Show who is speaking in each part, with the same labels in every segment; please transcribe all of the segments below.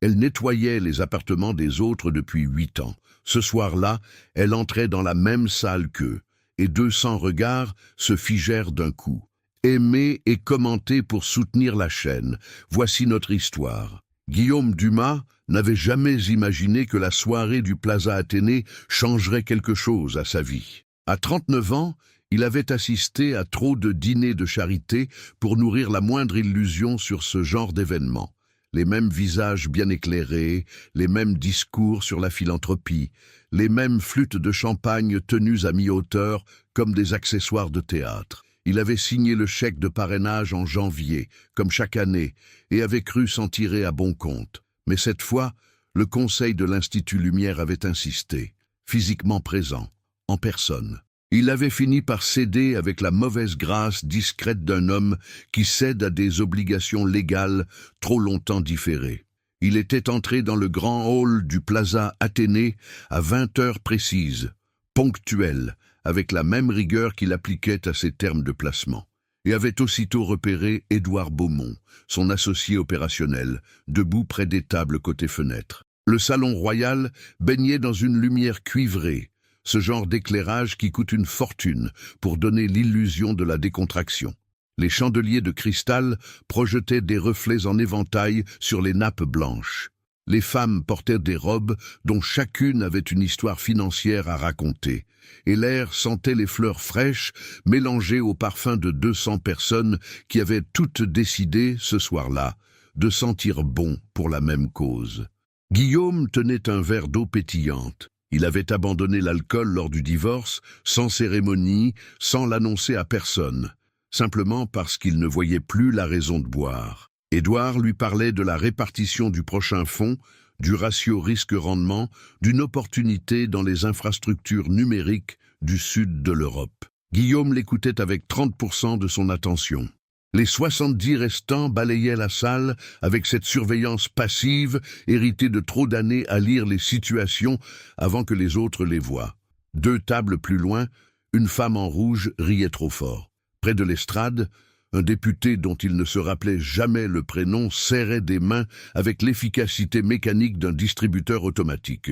Speaker 1: Elle nettoyait les appartements des autres depuis 8 ans. Ce soir-là, elle entrait dans la même salle qu'eux, et 200 regards se figèrent d'un coup. Aimer et commenter pour soutenir la chaîne, voici notre histoire. Guillaume Dumas n'avait jamais imaginé que la soirée du Plaza Athénée changerait quelque chose à sa vie. À 39 ans, il avait assisté à trop de dîners de charité pour nourrir la moindre illusion sur ce genre d'événement. Les mêmes visages bien éclairés, les mêmes discours sur la philanthropie, les mêmes flûtes de champagne tenues à mi-hauteur comme des accessoires de théâtre. Il avait signé le chèque de parrainage en janvier, comme chaque année, et avait cru s'en tirer à bon compte. Mais cette fois, le conseil de l'Institut Lumière avait insisté, physiquement présent, en personne. Il avait fini par céder avec la mauvaise grâce discrète d'un homme qui cède à des obligations légales trop longtemps différées. Il était entré dans le grand hall du Plaza Athénée à 20 heures précises, ponctuel, avec la même rigueur qu'il appliquait à ses termes de placement, et avait aussitôt repéré Édouard Beaumont, son associé opérationnel, debout près des tables côté fenêtre. Le salon royal baignait dans une lumière cuivrée, ce genre d'éclairage qui coûte une fortune pour donner l'illusion de la décontraction. Les chandeliers de cristal projetaient des reflets en éventail sur les nappes blanches. Les femmes portaient des robes dont chacune avait une histoire financière à raconter, et l'air sentait les fleurs fraîches mélangées au parfum de 200 personnes qui avaient toutes décidé, ce soir-là, de sentir bon pour la même cause. Guillaume tenait un verre d'eau pétillante. Il avait abandonné l'alcool lors du divorce, sans cérémonie, sans l'annoncer à personne, simplement parce qu'il ne voyait plus la raison de boire. Édouard lui parlait de la répartition du prochain fonds, du ratio risque-rendement, d'une opportunité dans les infrastructures numériques du sud de l'Europe. Guillaume l'écoutait avec 30% de son attention. Les 70 restants balayaient la salle avec cette surveillance passive héritée de trop d'années à lire les situations avant que les autres les voient. 2 tables plus loin, une femme en rouge riait trop fort. Près de l'estrade, un député dont il ne se rappelait jamais le prénom serrait des mains avec l'efficacité mécanique d'un distributeur automatique.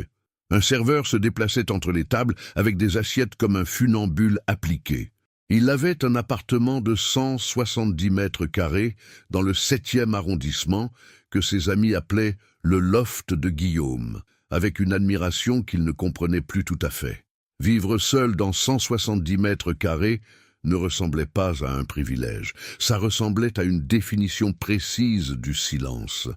Speaker 1: Un serveur se déplaçait entre les tables avec des assiettes comme un funambule appliqué. Il avait un appartement de 170 mètres carrés dans le 7e arrondissement que ses amis appelaient le loft de Guillaume, avec une admiration qu'il ne comprenait plus tout à fait. Vivre seul dans 170 mètres carrés ne ressemblait pas à un privilège, ça ressemblait à une définition précise du silence.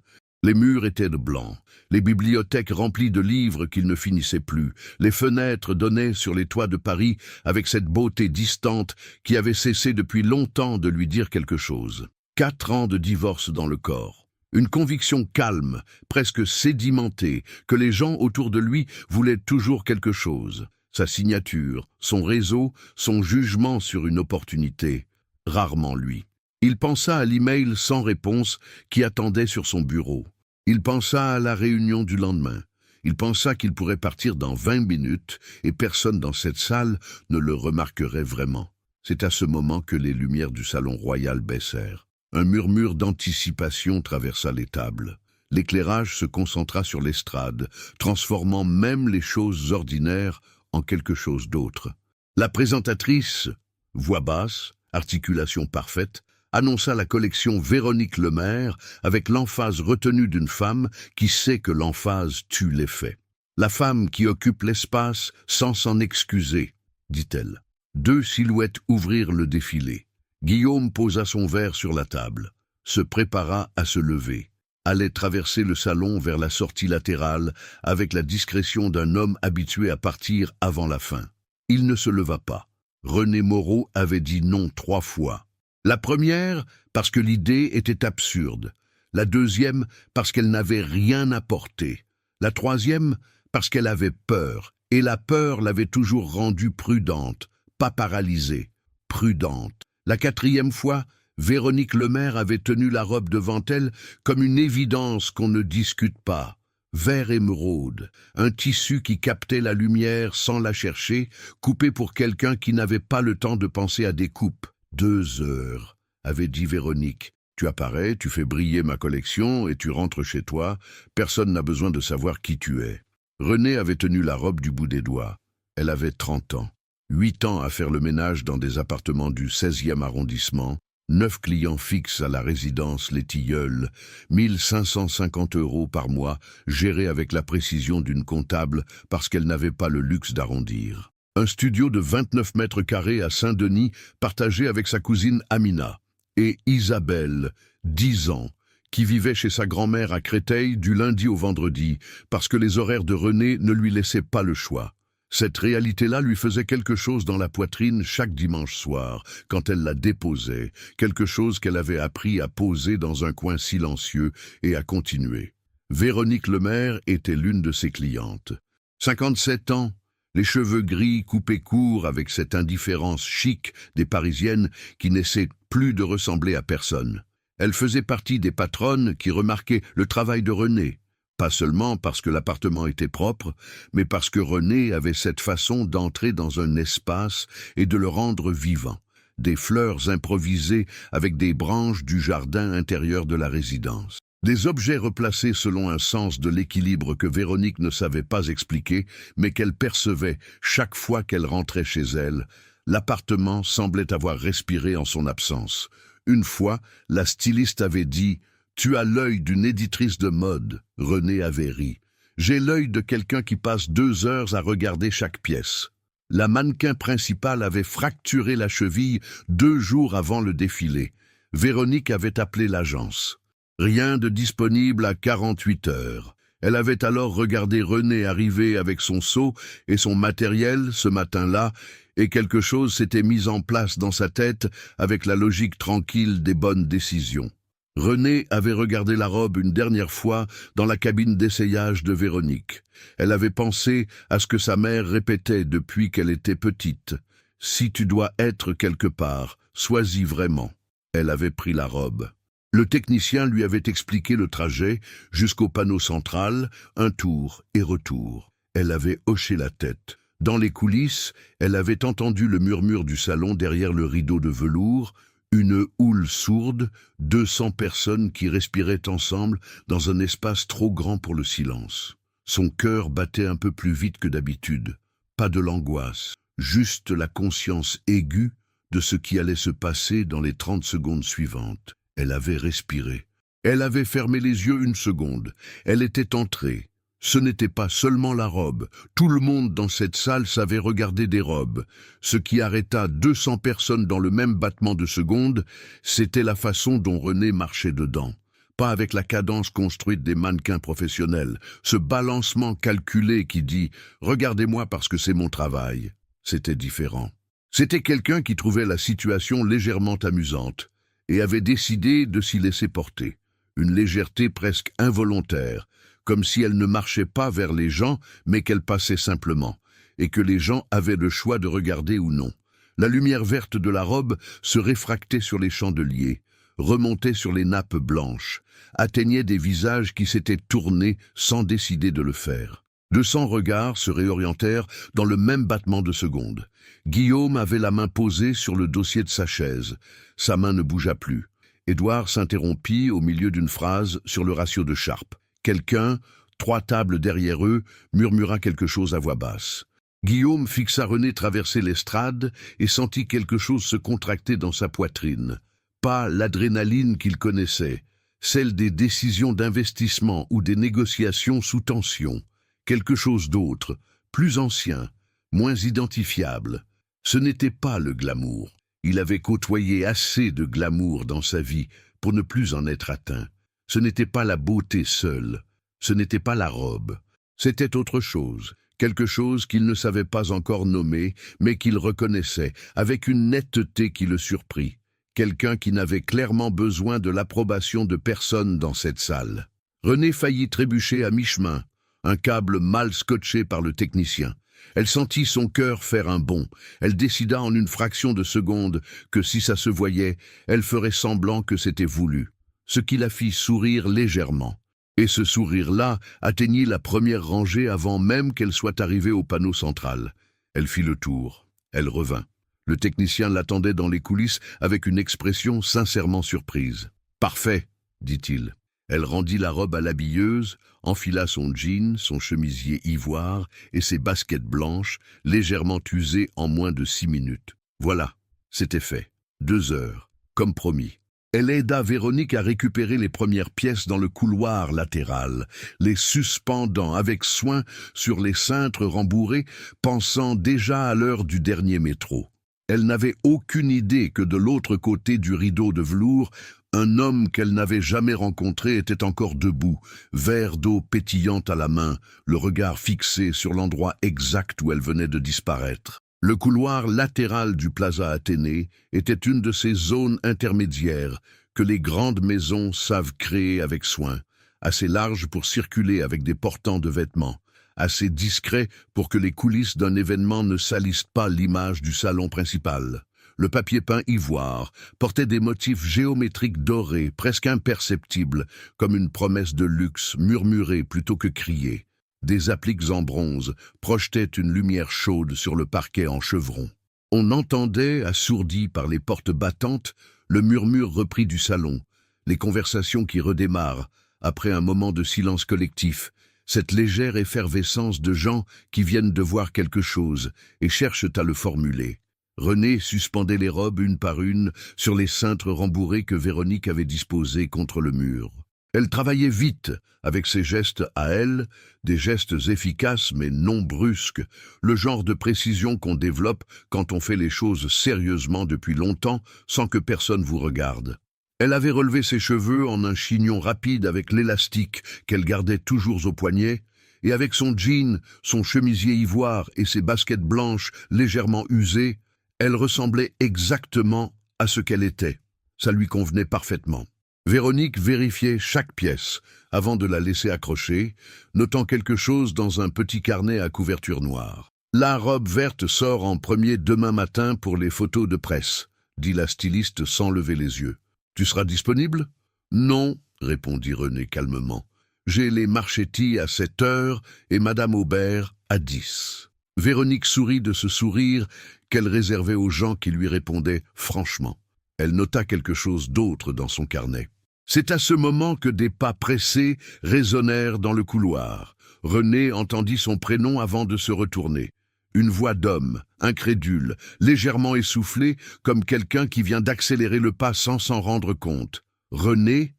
Speaker 1: Les murs étaient de blanc, les bibliothèques remplies de livres qu'il ne finissait plus, les fenêtres donnaient sur les toits de Paris avec cette beauté distante qui avait cessé depuis longtemps de lui dire quelque chose. 4 ans de divorce dans le corps. Une conviction calme, presque sédimentée, que les gens autour de lui voulaient toujours quelque chose. Sa signature, son réseau, son jugement sur une opportunité. Rarement lui. Il pensa à l'email sans réponse qui attendait sur son bureau. Il pensa à la réunion du lendemain. Il pensa qu'il pourrait partir dans 20 minutes et personne dans cette salle ne le remarquerait vraiment. C'est à ce moment que les lumières du salon royal baissèrent. Un murmure d'anticipation traversa les tables. L'éclairage se concentra sur l'estrade, transformant même les choses ordinaires en quelque chose d'autre. La présentatrice, voix basse, articulation parfaite, annonça la collection Véronique Lemaire avec l'emphase retenue d'une femme qui sait que l'emphase tue l'effet. La femme qui occupe l'espace sans s'en excuser, dit-elle. 2 silhouettes ouvrirent le défilé. Guillaume posa son verre sur la table, se prépara à se lever, allait traverser le salon vers la sortie latérale avec la discrétion d'un homme habitué à partir avant la fin. Il ne se leva pas. René Moreau avait dit non 3 fois. La première, parce que l'idée était absurde. La deuxième, parce qu'elle n'avait rien apporté. La troisième, parce qu'elle avait peur. Et la peur l'avait toujours rendue prudente, pas paralysée, prudente. La 4e fois, Véronique Lemaire avait tenu la robe devant elle comme une évidence qu'on ne discute pas. Vert émeraude, un tissu qui captait la lumière sans la chercher, coupé pour quelqu'un qui n'avait pas le temps de penser à des coupes. 2 heures, avait dit Véronique, Tu apparais, tu fais briller ma collection et tu rentres chez toi. Personne n'a besoin de savoir qui tu es. » René avait tenu la robe du bout des doigts. Elle avait 30 ans. 8 ans à faire le ménage dans des appartements du 16e arrondissement, 9 clients fixes à la résidence Les Tilleuls, 1550 € par mois, gérés avec la précision d'une comptable parce qu'elle n'avait pas le luxe d'arrondir. Un studio de 29 mètres carrés à Saint-Denis, partagé avec sa cousine Amina. Et Isabelle, 10 ans, qui vivait chez sa grand-mère à Créteil du lundi au vendredi, parce que les horaires de René ne lui laissaient pas le choix. Cette réalité-là lui faisait quelque chose dans la poitrine chaque dimanche soir, quand elle la déposait, quelque chose qu'elle avait appris à poser dans un coin silencieux et à continuer. Véronique Lemaire était l'une de ses clientes. 57 ans, les cheveux gris coupés courts avec cette indifférence chic des Parisiennes qui n'essaient plus de ressembler à personne. Elle faisait partie des patronnes qui remarquaient le travail de René. Pas seulement parce que l'appartement était propre, mais parce que René avait cette façon d'entrer dans un espace et de le rendre vivant. Des fleurs improvisées avec des branches du jardin intérieur de la résidence. Des objets replacés selon un sens de l'équilibre que Véronique ne savait pas expliquer, mais qu'elle percevait chaque fois qu'elle rentrait chez elle. L'appartement semblait avoir respiré en son absence. Une fois, la styliste avait dit « Tu as l'œil d'une éditrice de mode », René avait ri. « J'ai l'œil de quelqu'un qui passe 2 heures à regarder chaque pièce ». La mannequin principale avait fracturé la cheville 2 jours avant le défilé. Véronique avait appelé l'agence. Rien de disponible à 48 heures. Elle avait alors regardé René arriver avec son seau et son matériel ce matin-là, et quelque chose s'était mis en place dans sa tête avec la logique tranquille des bonnes décisions. René avait regardé la robe une dernière fois dans la cabine d'essayage de Véronique. Elle avait pensé à ce que sa mère répétait depuis qu'elle était petite. « Si tu dois être quelque part, sois-y vraiment. » Elle avait pris la robe. Le technicien lui avait expliqué le trajet jusqu'au panneau central, un tour et retour. Elle avait hoché la tête. Dans les coulisses, elle avait entendu le murmure du salon derrière le rideau de velours, une houle sourde, 200 personnes qui respiraient ensemble dans un espace trop grand pour le silence. Son cœur battait un peu plus vite que d'habitude. Pas de l'angoisse, juste la conscience aiguë de ce qui allait se passer dans les 30 secondes suivantes. Elle avait respiré. Elle avait fermé les yeux une seconde. Elle était entrée. Ce n'était pas seulement la robe. Tout le monde dans cette salle savait regarder des robes. Ce qui arrêta 200 personnes dans le même battement de seconde, c'était la façon dont René marchait dedans. Pas avec la cadence construite des mannequins professionnels, ce balancement calculé qui dit « Regardez-moi parce que c'est mon travail ». C'était différent. C'était quelqu'un qui trouvait la situation légèrement amusante et avait décidé de s'y laisser porter. Une légèreté presque involontaire, comme si elle ne marchait pas vers les gens, mais qu'elle passait simplement, et que les gens avaient le choix de regarder ou non. La lumière verte de la robe se réfractait sur les chandeliers, remontait sur les nappes blanches, atteignait des visages qui s'étaient tournés sans décider de le faire. 200 regards se réorientèrent dans le même battement de seconde. Guillaume avait la main posée sur le dossier de sa chaise. Sa main ne bougea plus. Édouard s'interrompit au milieu d'une phrase sur le ratio de Sharpe. Quelqu'un, 3 tables derrière eux, murmura quelque chose à voix basse. Guillaume fixa René traverser l'estrade et sentit quelque chose se contracter dans sa poitrine. Pas l'adrénaline qu'il connaissait, celle des décisions d'investissement ou des négociations sous tension. Quelque chose d'autre, plus ancien, moins identifiable. Ce n'était pas le glamour. Il avait côtoyé assez de glamour dans sa vie pour ne plus en être atteint. Ce n'était pas la beauté seule, ce n'était pas la robe. C'était autre chose, quelque chose qu'il ne savait pas encore nommer, mais qu'il reconnaissait, avec une netteté qui le surprit. Quelqu'un qui n'avait clairement besoin de l'approbation de personne dans cette salle. René faillit trébucher à mi-chemin, un câble mal scotché par le technicien. Elle sentit son cœur faire un bond. Elle décida en une fraction de seconde que si ça se voyait, elle ferait semblant que c'était voulu. Ce qui la fit sourire légèrement. Et ce sourire-là atteignit la première rangée avant même qu'elle soit arrivée au panneau central. Elle fit le tour. Elle revint. Le technicien l'attendait dans les coulisses avec une expression sincèrement surprise. Parfait, dit-il. Elle rendit la robe à l'habilleuse, enfila son jean, son chemisier ivoire et ses baskets blanches, légèrement usées en moins de 6 minutes. Voilà, c'était fait. 2 heures, comme promis. Elle aida Véronique à récupérer les premières pièces dans le couloir latéral, les suspendant avec soin sur les cintres rembourrés, pensant déjà à l'heure du dernier métro. Elle n'avait aucune idée que de l'autre côté du rideau de velours, un homme qu'elle n'avait jamais rencontré était encore debout, verre d'eau pétillante à la main, le regard fixé sur l'endroit exact où elle venait de disparaître. Le couloir latéral du Plaza Athénée était une de ces zones intermédiaires que les grandes maisons savent créer avec soin, assez large pour circuler avec des portants de vêtements, assez discret pour que les coulisses d'un événement ne salissent pas l'image du salon principal. Le papier peint ivoire portait des motifs géométriques dorés, presque imperceptibles, comme une promesse de luxe murmurée plutôt que criée. Des appliques en bronze projetaient une lumière chaude sur le parquet en chevron. On entendait, assourdi par les portes battantes, le murmure repris du salon, les conversations qui redémarrent, après un moment de silence collectif, cette légère effervescence de gens qui viennent de voir quelque chose et cherchent à le formuler. René suspendait les robes une par une sur les cintres rembourrés que Véronique avait disposés contre le mur. Elle travaillait vite, avec ses gestes à elle, des gestes efficaces mais non brusques, le genre de précision qu'on développe quand on fait les choses sérieusement depuis longtemps sans que personne vous regarde. Elle avait relevé ses cheveux en un chignon rapide avec l'élastique qu'elle gardait toujours au poignet, et avec son jean, son chemisier ivoire et ses baskets blanches légèrement usées, elle ressemblait exactement à ce qu'elle était. Ça lui convenait parfaitement. Véronique vérifiait chaque pièce avant de la laisser accrocher, notant quelque chose dans un petit carnet à couverture noire. « La robe verte sort en premier demain matin pour les photos de presse », dit la styliste sans lever les yeux. « Tu seras disponible ?»« Non, » répondit René calmement. « J'ai les Marchetti à 7 heures et Madame Aubert à 10. » Véronique sourit de ce sourire qu'elle réservait aux gens qui lui répondaient franchement. Elle nota quelque chose d'autre dans son carnet. C'est à ce moment que des pas pressés résonnèrent dans le couloir. René entendit son prénom avant de se retourner. Une voix d'homme, incrédule, légèrement essoufflée, comme quelqu'un qui vient d'accélérer le pas sans s'en rendre compte. « René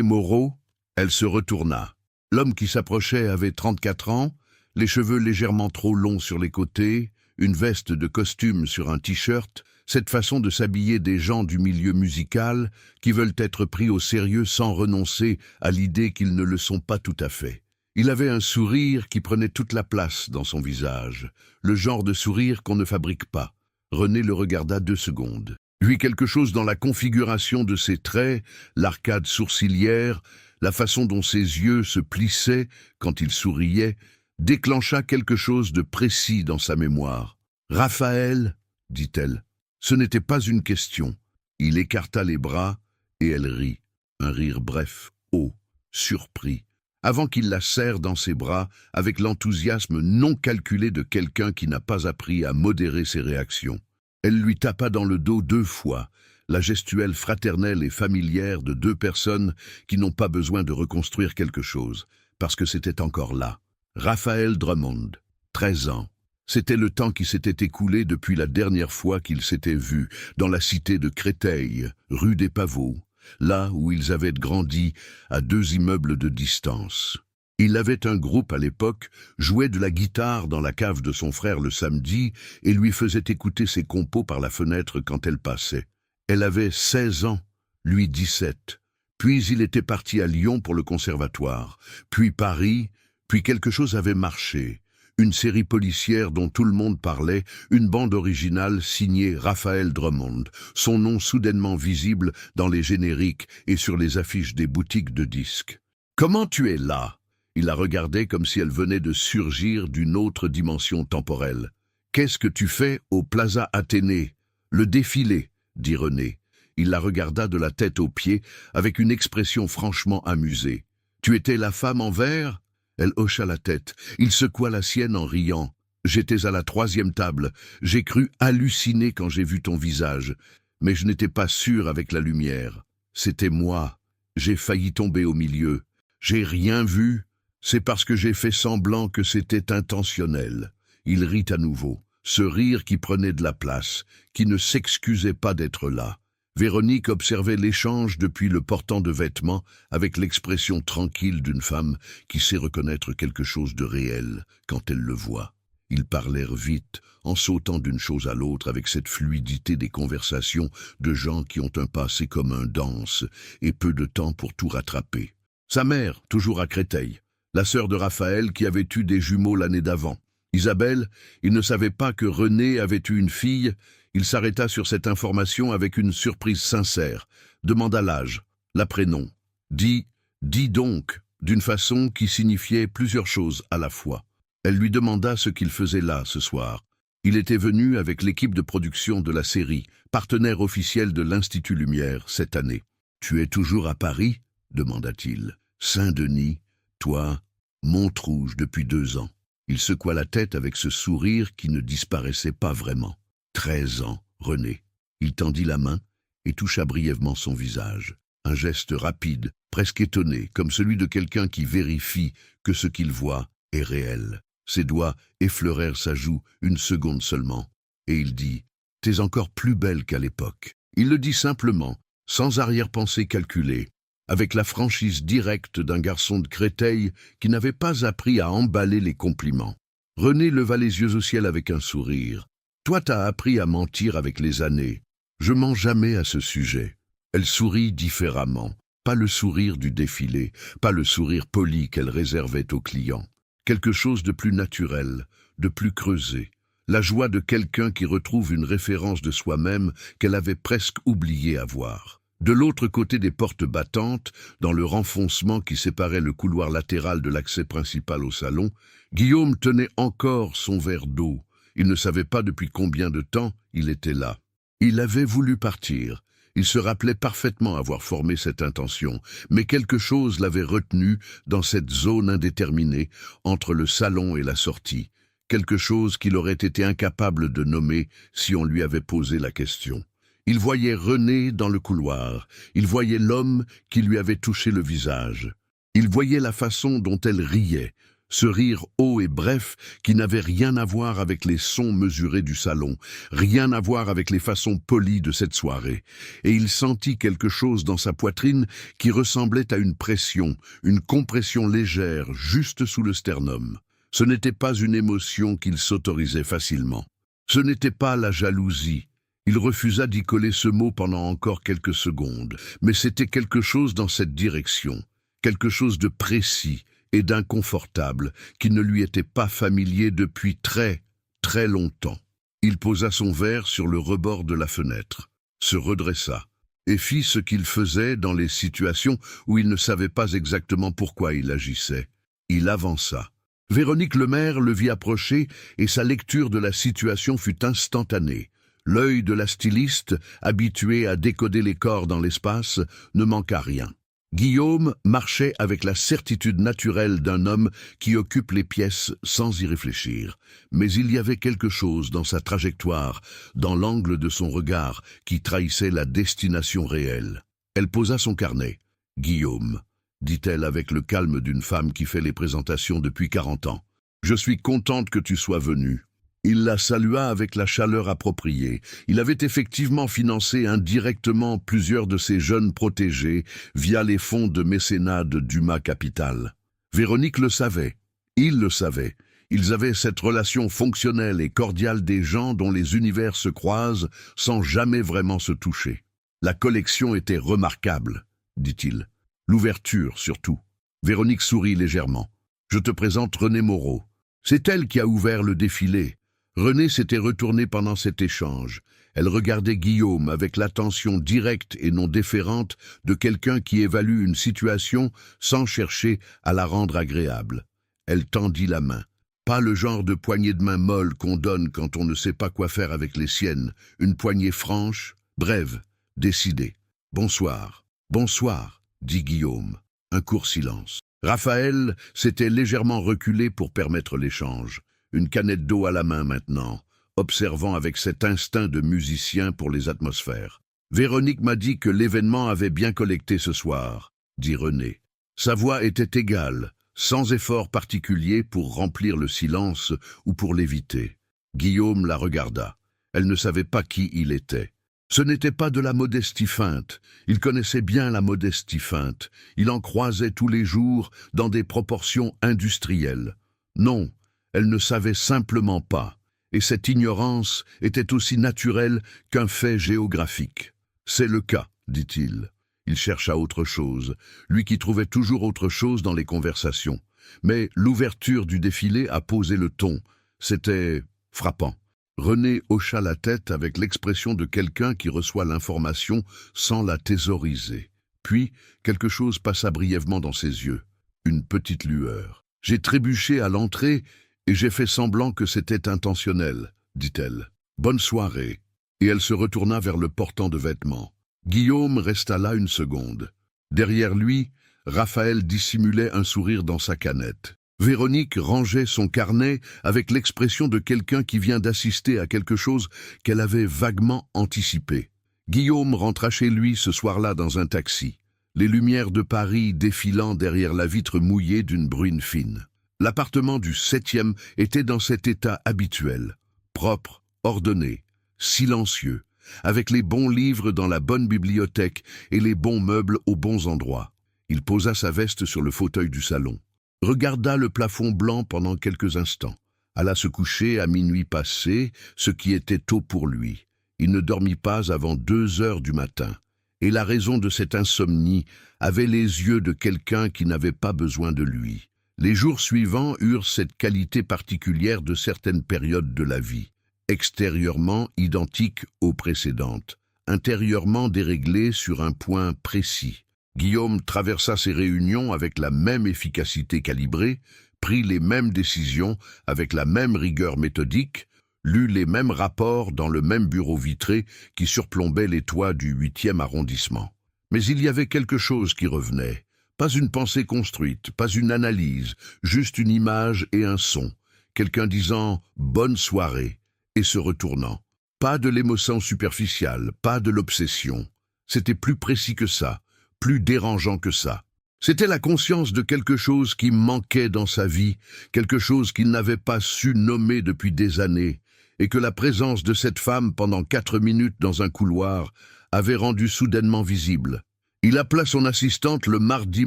Speaker 1: Moreau ?» Elle se retourna. L'homme qui s'approchait avait 34 ans, les cheveux légèrement trop longs sur les côtés, une veste de costume sur un t-shirt, cette façon de s'habiller des gens du milieu musical qui veulent être pris au sérieux sans renoncer à l'idée qu'ils ne le sont pas tout à fait. Il avait un sourire qui prenait toute la place dans son visage, le genre de sourire qu'on ne fabrique pas. René le regarda 2 secondes. Lui, quelque chose dans la configuration de ses traits, l'arcade sourcilière, la façon dont ses yeux se plissaient quand il souriait, déclencha quelque chose de précis dans sa mémoire. « Raphaël » dit-elle. Ce n'était pas une question. Il écarta les bras et elle rit. Un rire bref, haut, surpris, avant qu'il la serre dans ses bras avec l'enthousiasme non calculé de quelqu'un qui n'a pas appris à modérer ses réactions. Elle lui tapa dans le dos 2 fois, la gestuelle fraternelle et familière de 2 personnes qui n'ont pas besoin de reconstruire quelque chose, parce que c'était encore là. Raphaël Drummond, 13 ans. C'était le temps qui s'était écoulé depuis la dernière fois qu'ils s'étaient vus, dans la cité de Créteil, rue des Pavots, là où ils avaient grandi, à 2 immeubles de distance. Il avait un groupe à l'époque, jouait de la guitare dans la cave de son frère le samedi et lui faisait écouter ses compos par la fenêtre quand elle passait. Elle avait 16 ans, lui 17. Puis il était parti à Lyon pour le conservatoire, puis Paris, puis quelque chose avait marché. Une série policière dont tout le monde parlait, une bande originale signée Raphaël Drummond, son nom soudainement visible dans les génériques et sur les affiches des boutiques de disques. « Comment tu es là ?» Il la regardait comme si elle venait de surgir d'une autre dimension temporelle. « Qu'est-ce que tu fais au Plaza Athénée ?»« Le défilé », dit René. Il la regarda de la tête aux pieds avec une expression franchement amusée. « Tu étais la femme en vert ?» Elle hocha la tête. Il secoua la sienne en riant. « J'étais à la 3e table. J'ai cru halluciner quand j'ai vu ton visage. Mais je n'étais pas sûr avec la lumière. » C'était moi. J'ai failli tomber au milieu. J'ai rien vu. C'est parce que j'ai fait semblant que c'était intentionnel. Il rit à nouveau, ce rire qui prenait de la place, qui ne s'excusait pas d'être là. Véronique observait l'échange depuis le portant de vêtements avec l'expression tranquille d'une femme qui sait reconnaître quelque chose de réel quand elle le voit. Ils parlèrent vite, en sautant d'une chose à l'autre avec cette fluidité des conversations de gens qui ont un passé commun dense et peu de temps pour tout rattraper. Sa mère, toujours à Créteil, la sœur de Raphaël qui avait eu des jumeaux l'année d'avant. Isabelle, il ne savait pas que René avait eu une fille. Il s'arrêta sur cette information avec une surprise sincère, demanda l'âge, la prénom, dis donc, d'une façon qui signifiait plusieurs choses à la fois. Elle lui demanda ce qu'il faisait là ce soir. Il était venu avec l'équipe de production de la série, partenaire officiel de l'Institut Lumière cette année. « Tu es toujours à Paris ?» demanda-t-il. « Saint-Denis, toi, Montrouge depuis 2 ans. » Il secoua la tête avec ce sourire qui ne disparaissait pas vraiment. 13 ans, René. Il tendit la main et toucha brièvement son visage. Un geste rapide, presque étonné, comme celui de quelqu'un qui vérifie que ce qu'il voit est réel. Ses doigts effleurèrent sa joue 1 seconde seulement, et il dit « T'es encore plus belle qu'à l'époque. » Il le dit simplement, sans arrière-pensée calculée, avec la franchise directe d'un garçon de Créteil qui n'avait pas appris à emballer les compliments. René leva les yeux au ciel avec un sourire. « Toi, t'as appris à mentir avec les années. Je mens jamais à ce sujet. » Elle sourit différemment, pas le sourire du défilé, pas le sourire poli qu'elle réservait aux clients. Quelque chose de plus naturel, de plus creusé. La joie de quelqu'un qui retrouve une référence de soi-même qu'elle avait presque oublié avoir. De l'autre côté des portes battantes, dans le renfoncement qui séparait le couloir latéral de l'accès principal au salon, Guillaume tenait encore son verre d'eau. Il ne savait pas depuis combien de temps il était là. Il avait voulu partir. Il se rappelait parfaitement avoir formé cette intention, mais quelque chose l'avait retenu dans cette zone indéterminée entre le salon et la sortie, quelque chose qu'il aurait été incapable de nommer si on lui avait posé la question. Il voyait René dans le couloir, il voyait l'homme qui lui avait touché le visage. Il voyait la façon dont elle riait, ce rire haut et bref qui n'avait rien à voir avec les sons mesurés du salon, rien à voir avec les façons polies de cette soirée. Et il sentit quelque chose dans sa poitrine qui ressemblait à une pression, une compression légère juste sous le sternum. Ce n'était pas une émotion qu'il s'autorisait facilement. Ce n'était pas la jalousie. Il refusa d'y coller ce mot pendant encore quelques secondes, mais c'était quelque chose dans cette direction, quelque chose de précis et d'inconfortable qui ne lui était pas familier depuis très, très longtemps. Il posa son verre sur le rebord de la fenêtre, se redressa et fit ce qu'il faisait dans les situations où il ne savait pas exactement pourquoi il agissait. Il avança. Véronique Lemaire le vit approcher et sa lecture de la situation fut instantanée. L'œil de la styliste, habitué à décoder les corps dans l'espace, ne manqua rien. Guillaume marchait avec la certitude naturelle d'un homme qui occupe les pièces sans y réfléchir. Mais il y avait quelque chose dans sa trajectoire, dans l'angle de son regard, qui trahissait la destination réelle. Elle posa son carnet. « Guillaume », dit-elle avec le calme d'une femme qui fait les présentations depuis 40 ans. « Je suis contente que tu sois venu. » Il la salua avec la chaleur appropriée. Il avait effectivement financé indirectement plusieurs de ses jeunes protégés via les fonds de mécénat de Dumas Capital. Véronique le savait. Il le savait. Ils avaient cette relation fonctionnelle et cordiale des gens dont les univers se croisent sans jamais vraiment se toucher. La collection était remarquable, dit-il. L'ouverture, surtout. Véronique sourit légèrement. Je te présente René Moreau. C'est elle qui a ouvert le défilé. René s'était retournée pendant cet échange. Elle regardait Guillaume avec l'attention directe et non déférente de quelqu'un qui évalue une situation sans chercher à la rendre agréable. Elle tendit la main. Pas le genre de poignée de main molle qu'on donne quand on ne sait pas quoi faire avec les siennes. Une poignée franche, brève, décidée. « Bonsoir. »« Bonsoir, » dit Guillaume. Un court silence. Raphaël s'était légèrement reculé pour permettre l'échange. Une canette d'eau à la main maintenant, observant avec cet instinct de musicien pour les atmosphères. Véronique m'a dit que l'événement avait bien collecté ce soir, dit René. Sa voix était égale, sans effort particulier pour remplir le silence ou pour l'éviter. Guillaume la regarda. Elle ne savait pas qui il était. Ce n'était pas de la modestie feinte. Il connaissait bien la modestie feinte. Il en croisait tous les jours dans des proportions industrielles. Non, elle ne savait simplement pas. Et cette ignorance était aussi naturelle qu'un fait géographique. C'est le cas, dit-il. Il chercha autre chose, lui qui trouvait toujours autre chose dans les conversations. Mais l'ouverture du défilé a posé le ton. C'était frappant. René hocha la tête avec l'expression de quelqu'un qui reçoit l'information sans la thésauriser. Puis, quelque chose passa brièvement dans ses yeux. Une petite lueur. « J'ai trébuché à l'entrée et j'ai fait semblant que c'était intentionnel, dit-elle. Bonne soirée. » Et elle se retourna vers le portant de vêtements. Guillaume resta là une seconde. Derrière lui, Raphaël dissimulait un sourire dans sa canette. Véronique rangeait son carnet avec l'expression de quelqu'un qui vient d'assister à quelque chose qu'elle avait vaguement anticipé. Guillaume rentra chez lui ce soir-là dans un taxi, les lumières de Paris défilant derrière la vitre mouillée d'une bruine fine. L'appartement du 7e était dans cet état habituel, propre, ordonné, silencieux, avec les bons livres dans la bonne bibliothèque et les bons meubles aux bons endroits. Il posa sa veste sur le fauteuil du salon. Regarda le plafond blanc pendant quelques instants, alla se coucher à minuit passé, ce qui était tôt pour lui. Il ne dormit pas avant 2 heures du matin, et la raison de cette insomnie avait les yeux de quelqu'un qui n'avait pas besoin de lui. Les jours suivants eurent cette qualité particulière de certaines périodes de la vie, extérieurement identiques aux précédentes, intérieurement déréglées sur un point précis. Guillaume traversa ses réunions avec la même efficacité calibrée, prit les mêmes décisions avec la même rigueur méthodique, lut les mêmes rapports dans le même bureau vitré qui surplombait les toits du 8e arrondissement. Mais il y avait quelque chose qui revenait. Pas une pensée construite, pas une analyse, juste une image et un son. Quelqu'un disant « bonne soirée » et se retournant. Pas de l'émotion superficielle, pas de l'obsession. C'était plus précis que ça. Plus dérangeant que ça. C'était la conscience de quelque chose qui manquait dans sa vie, quelque chose qu'il n'avait pas su nommer depuis des années, et que la présence de cette femme pendant 4 minutes dans un couloir avait rendu soudainement visible. Il appela son assistante le mardi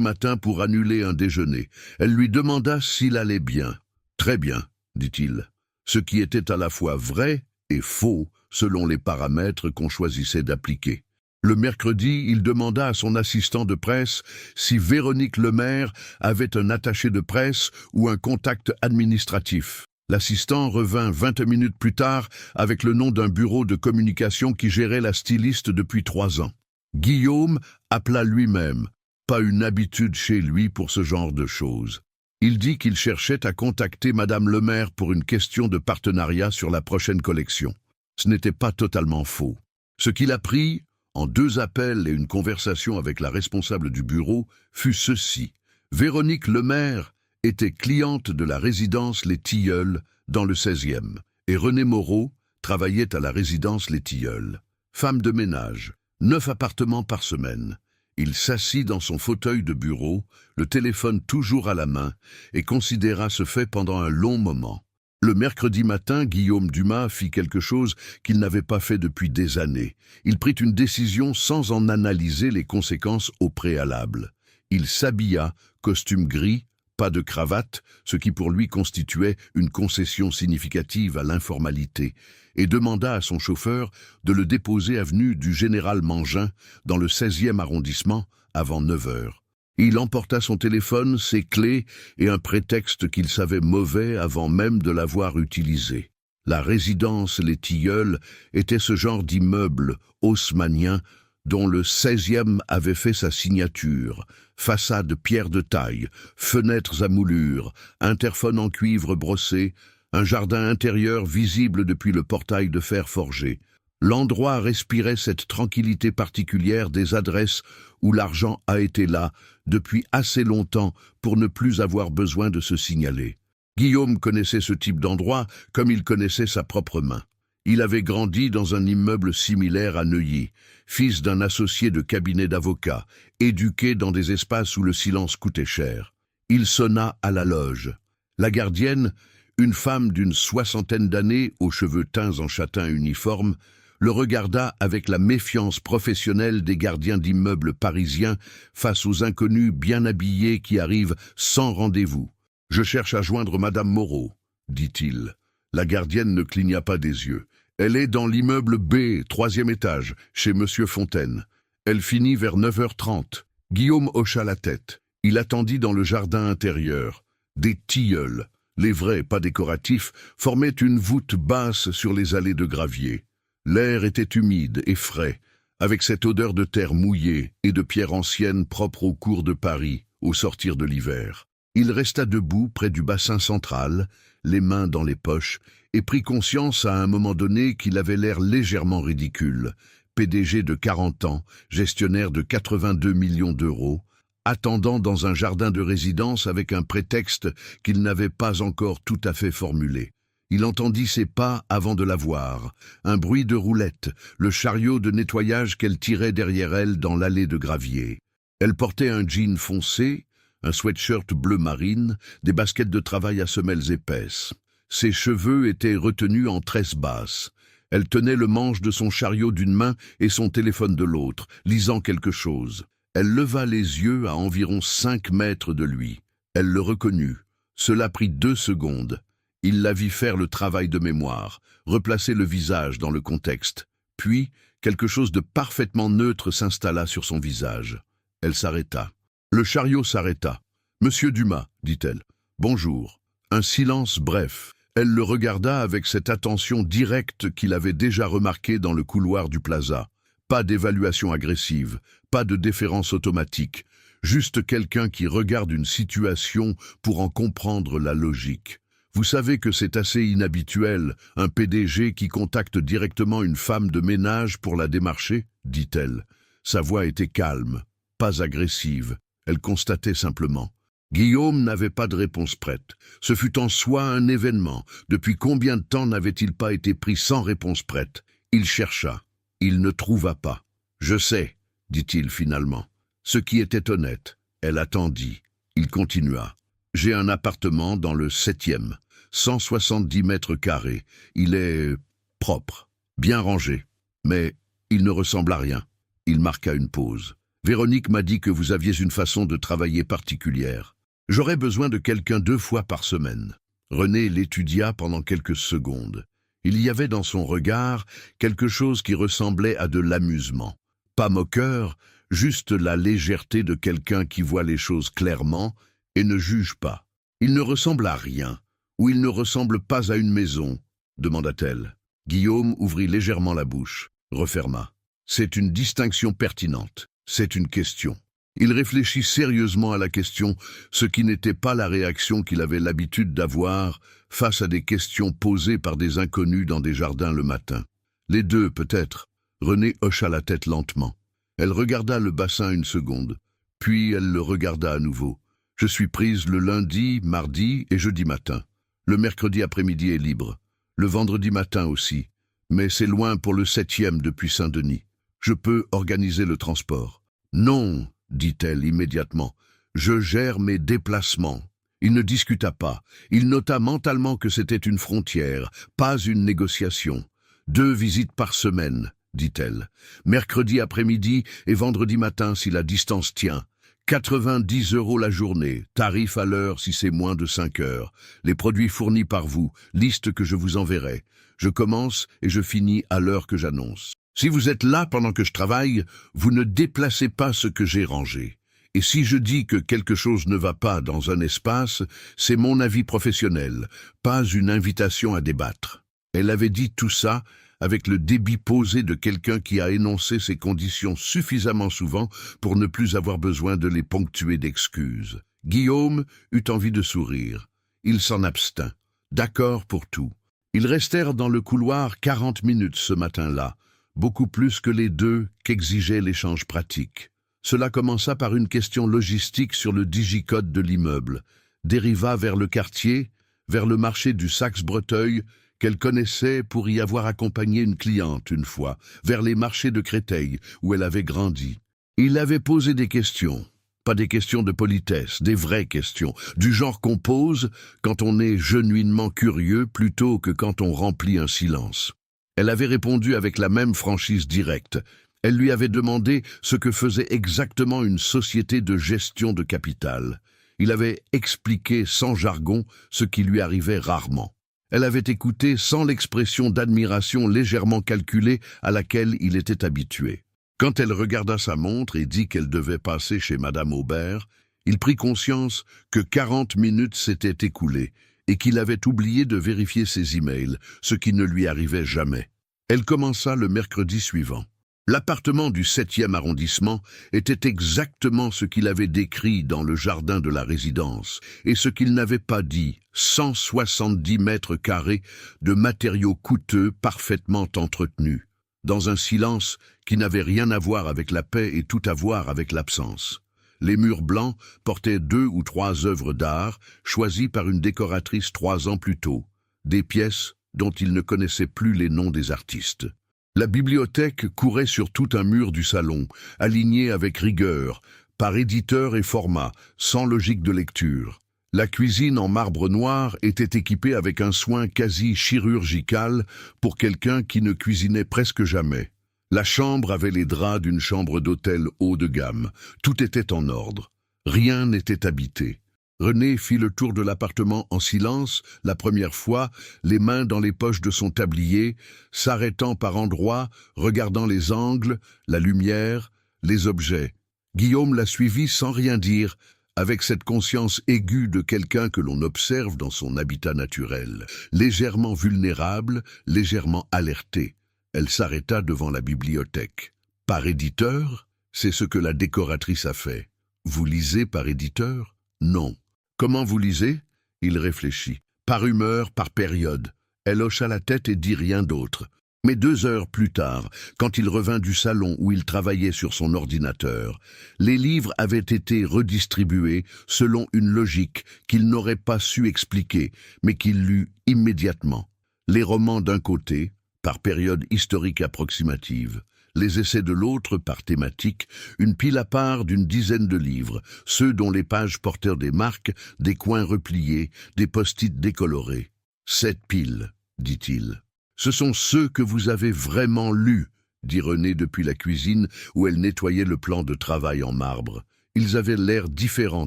Speaker 1: matin pour annuler un déjeuner. Elle lui demanda s'il allait bien. « Très bien », dit-il, ce qui était à la fois vrai et faux selon les paramètres qu'on choisissait d'appliquer. Le mercredi, il demanda à son assistant de presse si Véronique Lemaire avait un attaché de presse ou un contact administratif. L'assistant revint 20 minutes plus tard avec le nom d'un bureau de communication qui gérait la styliste depuis 3 ans. Guillaume appela lui-même, pas une habitude chez lui pour ce genre de choses. Il dit qu'il cherchait à contacter Madame Lemaire pour une question de partenariat sur la prochaine collection. Ce n'était pas totalement faux. Ce qu'il apprit, en 2 appels et une conversation avec la responsable du bureau, fut ceci. Véronique Lemaire était cliente de la résidence Les Tilleuls dans le 16e, et René Moreau travaillait à la résidence Les Tilleuls. Femme de ménage, 9 appartements par semaine. Il s'assit dans son fauteuil de bureau, le téléphone toujours à la main, et considéra ce fait pendant un long moment. Le mercredi matin, Guillaume Dumas fit quelque chose qu'il n'avait pas fait depuis des années. Il prit une décision sans en analyser les conséquences au préalable. Il s'habilla, costume gris, pas de cravate, ce qui pour lui constituait une concession significative à l'informalité, et demanda à son chauffeur de le déposer avenue du Général Mangin, dans le 16e arrondissement, avant 9 heures. Il emporta son téléphone, ses clés et un prétexte qu'il savait mauvais avant même de l'avoir utilisé. La résidence Les Tilleuls était ce genre d'immeuble haussmannien dont le 16e avait fait sa signature, façade pierre de taille, fenêtres à moulures, interphone en cuivre brossé, un jardin intérieur visible depuis le portail de fer forgé. L'endroit respirait cette tranquillité particulière des adresses où l'argent a été là depuis assez longtemps pour ne plus avoir besoin de se signaler. Guillaume connaissait ce type d'endroit comme il connaissait sa propre main. Il avait grandi dans un immeuble similaire à Neuilly, fils d'un associé de cabinet d'avocat, éduqué dans des espaces où le silence coûtait cher. Il sonna à la loge. La gardienne, une femme d'une soixantaine d'années, aux cheveux teints en châtain uniforme, le regarda avec la méfiance professionnelle des gardiens d'immeubles parisiens face aux inconnus bien habillés qui arrivent sans rendez-vous. « Je cherche à joindre Madame Moreau », dit-il. La gardienne ne cligna pas des yeux. « Elle est dans l'immeuble B, 3e étage, chez Monsieur Fontaine. Elle finit vers 9h30. » Guillaume hocha la tête. Il attendit dans le jardin intérieur. Des tilleuls, les vrais, pas décoratifs, formaient une voûte basse sur les allées de gravier. L'air était humide et frais, avec cette odeur de terre mouillée et de pierres anciennes propres aux cours de Paris, au sortir de l'hiver. Il resta debout près du bassin central, les mains dans les poches, et prit conscience à un moment donné qu'il avait l'air légèrement ridicule. PDG de 40 ans, gestionnaire de 82 millions d'euros, attendant dans un jardin de résidence avec un prétexte qu'il n'avait pas encore tout à fait formulé. Il entendit ses pas avant de la voir, un bruit de roulette, le chariot de nettoyage qu'elle tirait derrière elle dans l'allée de gravier. Elle portait un jean foncé, un sweatshirt bleu marine, des baskets de travail à semelles épaisses. Ses cheveux étaient retenus en tresses basses. Elle tenait le manche de son chariot d'une main et son téléphone de l'autre, lisant quelque chose. Elle leva les yeux à environ 5 mètres de lui. Elle le reconnut. Cela prit 2 secondes. Il la vit faire le travail de mémoire, replacer le visage dans le contexte. Puis, quelque chose de parfaitement neutre s'installa sur son visage. Elle s'arrêta. Le chariot s'arrêta. « Monsieur Dumas, dit-elle. Bonjour. » Un silence bref. Elle le regarda avec cette attention directe qu'il avait déjà remarquée dans le couloir du plaza. Pas d'évaluation agressive, pas de déférence automatique, juste quelqu'un qui regarde une situation pour en comprendre la logique. Vous savez que c'est assez inhabituel, un PDG qui contacte directement une femme de ménage pour la démarcher, dit-elle. Sa voix était calme, pas agressive. Elle constatait simplement. Guillaume n'avait pas de réponse prête. Ce fut en soi un événement. Depuis combien de temps n'avait-il pas été pris sans réponse prête? Il chercha. Il ne trouva pas. « Je sais », dit-il finalement. Ce qui était honnête. Elle attendit. Il continua. « J'ai un appartement dans le 7e, 170 mètres carrés. Il est propre, bien rangé. Mais il ne ressemble à rien. » Il marqua une pause. « Véronique m'a dit que vous aviez une façon de travailler particulière. J'aurais besoin de quelqu'un 2 fois par semaine. » René l'étudia pendant quelques secondes. Il y avait dans son regard quelque chose qui ressemblait à de l'amusement. Pas moqueur, juste la légèreté de quelqu'un qui voit les choses clairement et ne juge pas. « Il ne ressemble à rien, ou il ne ressemble pas à une maison ?» demanda-t-elle. Guillaume ouvrit légèrement la bouche, referma. « C'est une distinction pertinente. C'est une question. » Il réfléchit sérieusement à la question, ce qui n'était pas la réaction qu'il avait l'habitude d'avoir face à des questions posées par des inconnus dans des jardins le matin. Les deux, peut-être. René hocha la tête lentement. Elle regarda le bassin une seconde, puis elle le regarda à nouveau. « Je suis prise le lundi, mardi et jeudi matin. Le mercredi après-midi est libre. Le vendredi matin aussi. Mais c'est loin pour le 7e depuis Saint-Denis. Je peux organiser le transport. » « Non, » dit-elle immédiatement. « Je gère mes déplacements. » Il ne discuta pas. Il nota mentalement que c'était une frontière, pas une négociation. « 2 visites par semaine, » dit-elle. « Mercredi après-midi et vendredi matin si la distance tient. 90 € la journée, tarif à l'heure si c'est moins de 5 heures. Les produits fournis par vous, liste que je vous enverrai. Je commence et je finis à l'heure que j'annonce. Si vous êtes là pendant que je travaille, vous ne déplacez pas ce que j'ai rangé. Et si je dis que quelque chose ne va pas dans un espace, c'est mon avis professionnel, pas une invitation à débattre. » Elle avait dit tout ça avec le débit posé de quelqu'un qui a énoncé ses conditions suffisamment souvent pour ne plus avoir besoin de les ponctuer d'excuses. Guillaume eut envie de sourire. Il s'en abstint. D'accord pour tout. Ils restèrent dans le couloir 40 minutes ce matin-là, beaucoup plus que les 2 qu'exigeait l'échange pratique. Cela commença par une question logistique sur le digicode de l'immeuble, dériva vers le quartier, vers le marché du Saxe-Breteuil, qu'elle connaissait pour y avoir accompagné une cliente une fois, vers les marchés de Créteil, où elle avait grandi. Il avait posé des questions, pas des questions de politesse, des vraies questions, du genre qu'on pose quand on est genuinement curieux plutôt que quand on remplit un silence. Elle avait répondu avec la même franchise directe. Elle lui avait demandé ce que faisait exactement une société de gestion de capital. Il avait expliqué sans jargon ce qui lui arrivait rarement. Elle avait écouté sans l'expression d'admiration légèrement calculée à laquelle il était habitué. Quand elle regarda sa montre et dit qu'elle devait passer chez Madame Aubert, il prit conscience que 40 minutes s'étaient écoulées et qu'il avait oublié de vérifier ses emails, ce qui ne lui arrivait jamais. Elle commença le mercredi suivant. L'appartement du 7e arrondissement était exactement ce qu'il avait décrit dans le jardin de la résidence, et ce qu'il n'avait pas dit, 170 mètres carrés de matériaux coûteux parfaitement entretenus, dans un silence qui n'avait rien à voir avec la paix et tout à voir avec l'absence. Les murs blancs portaient 2 ou 3 œuvres d'art, choisies par une décoratrice 3 ans plus tôt, des pièces dont il ne connaissait plus les noms des artistes. La bibliothèque courait sur tout un mur du salon, alignée avec rigueur, par éditeur et format, sans logique de lecture. La cuisine en marbre noir était équipée avec un soin quasi chirurgical pour quelqu'un qui ne cuisinait presque jamais. La chambre avait les draps d'une chambre d'hôtel haut de gamme. Tout était en ordre. Rien n'était habité. René fit le tour de l'appartement en silence, la première fois, les mains dans les poches de son tablier, s'arrêtant par endroits, regardant les angles, la lumière, les objets. Guillaume la suivit sans rien dire, avec cette conscience aiguë de quelqu'un que l'on observe dans son habitat naturel, légèrement vulnérable, légèrement alerté. Elle s'arrêta devant la bibliothèque. Par éditeur, c'est ce que la décoratrice a fait. Vous lisez par éditeur? Non. Comment vous lisez? Il réfléchit. Par humeur, par période. Elle hocha la tête et dit rien d'autre. Mais 2 heures plus tard, quand il revint du salon où il travaillait sur son ordinateur, les livres avaient été redistribués selon une logique qu'il n'aurait pas su expliquer, mais qu'il lut immédiatement. Les romans d'un côté, par période historique approximative, les essais de l'autre par thématique, une pile à part d'une dizaine de livres, ceux dont les pages portèrent des marques, des coins repliés, des post-it décolorés. 7 piles, dit-il. Ce sont ceux que vous avez vraiment lus, dit René depuis la cuisine où elle nettoyait le plan de travail en marbre. Ils avaient l'air différents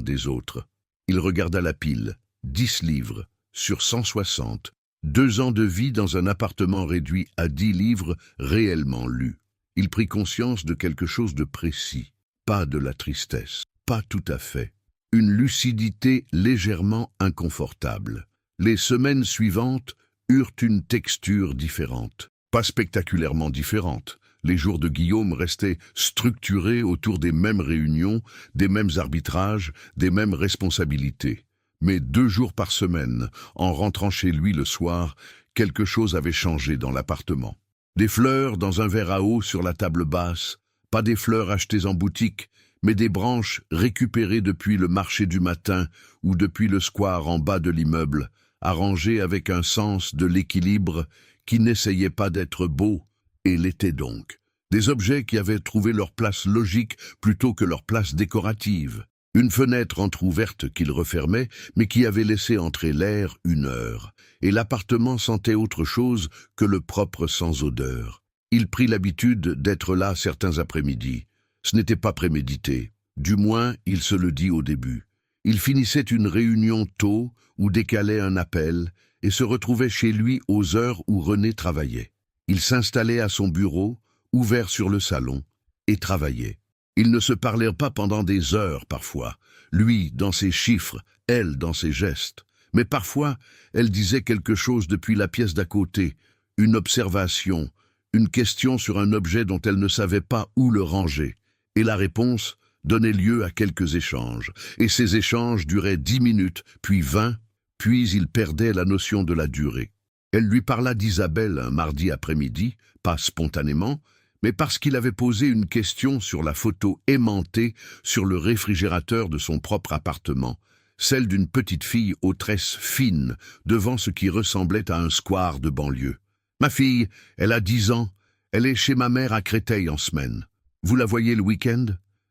Speaker 1: des autres. Il regarda la pile. 10 livres, sur 160. 2 ans de vie dans un appartement réduit à 10 livres réellement lus. Il prit conscience de quelque chose de précis, pas de la tristesse, pas tout à fait. Une lucidité légèrement inconfortable. Les semaines suivantes eurent une texture différente, pas spectaculairement différente. Les jours de Guillaume restaient structurés autour des mêmes réunions, des mêmes arbitrages, des mêmes responsabilités. Mais 2 jours par semaine, en rentrant chez lui le soir, quelque chose avait changé dans l'appartement. Des fleurs dans un verre à eau sur la table basse, pas des fleurs achetées en boutique, mais des branches récupérées depuis le marché du matin ou depuis le square en bas de l'immeuble, arrangées avec un sens de l'équilibre qui n'essayait pas d'être beau, et l'était donc. Des objets qui avaient trouvé leur place logique plutôt que leur place décorative. Une fenêtre entr'ouverte qu'il refermait, mais qui avait laissé entrer l'air 1 heure. Et l'appartement sentait autre chose que le propre sans odeur. Il prit l'habitude d'être là certains après-midi. Ce n'était pas prémédité. Du moins, il se le dit au début. Il finissait une réunion tôt ou décalait un appel et se retrouvait chez lui aux heures où René travaillait. Il s'installait à son bureau, ouvert sur le salon, et travaillait. Ils ne se parlèrent pas pendant des heures parfois, lui dans ses chiffres, elle dans ses gestes. Mais parfois, elle disait quelque chose depuis la pièce d'à côté, une observation, une question sur un objet dont elle ne savait pas où le ranger. Et la réponse donnait lieu à quelques échanges. Et ces échanges duraient 10 minutes, puis 20, puis il perdait la notion de la durée. Elle lui parla d'Isabelle un mardi après-midi, pas spontanément, mais parce qu'il avait posé une question sur la photo aimantée sur le réfrigérateur de son propre appartement, celle d'une petite fille aux tresses fines, devant ce qui ressemblait à un square de banlieue. « Ma fille, elle a 10 ans. Elle est chez ma mère à Créteil en semaine. Vous la voyez le week-end?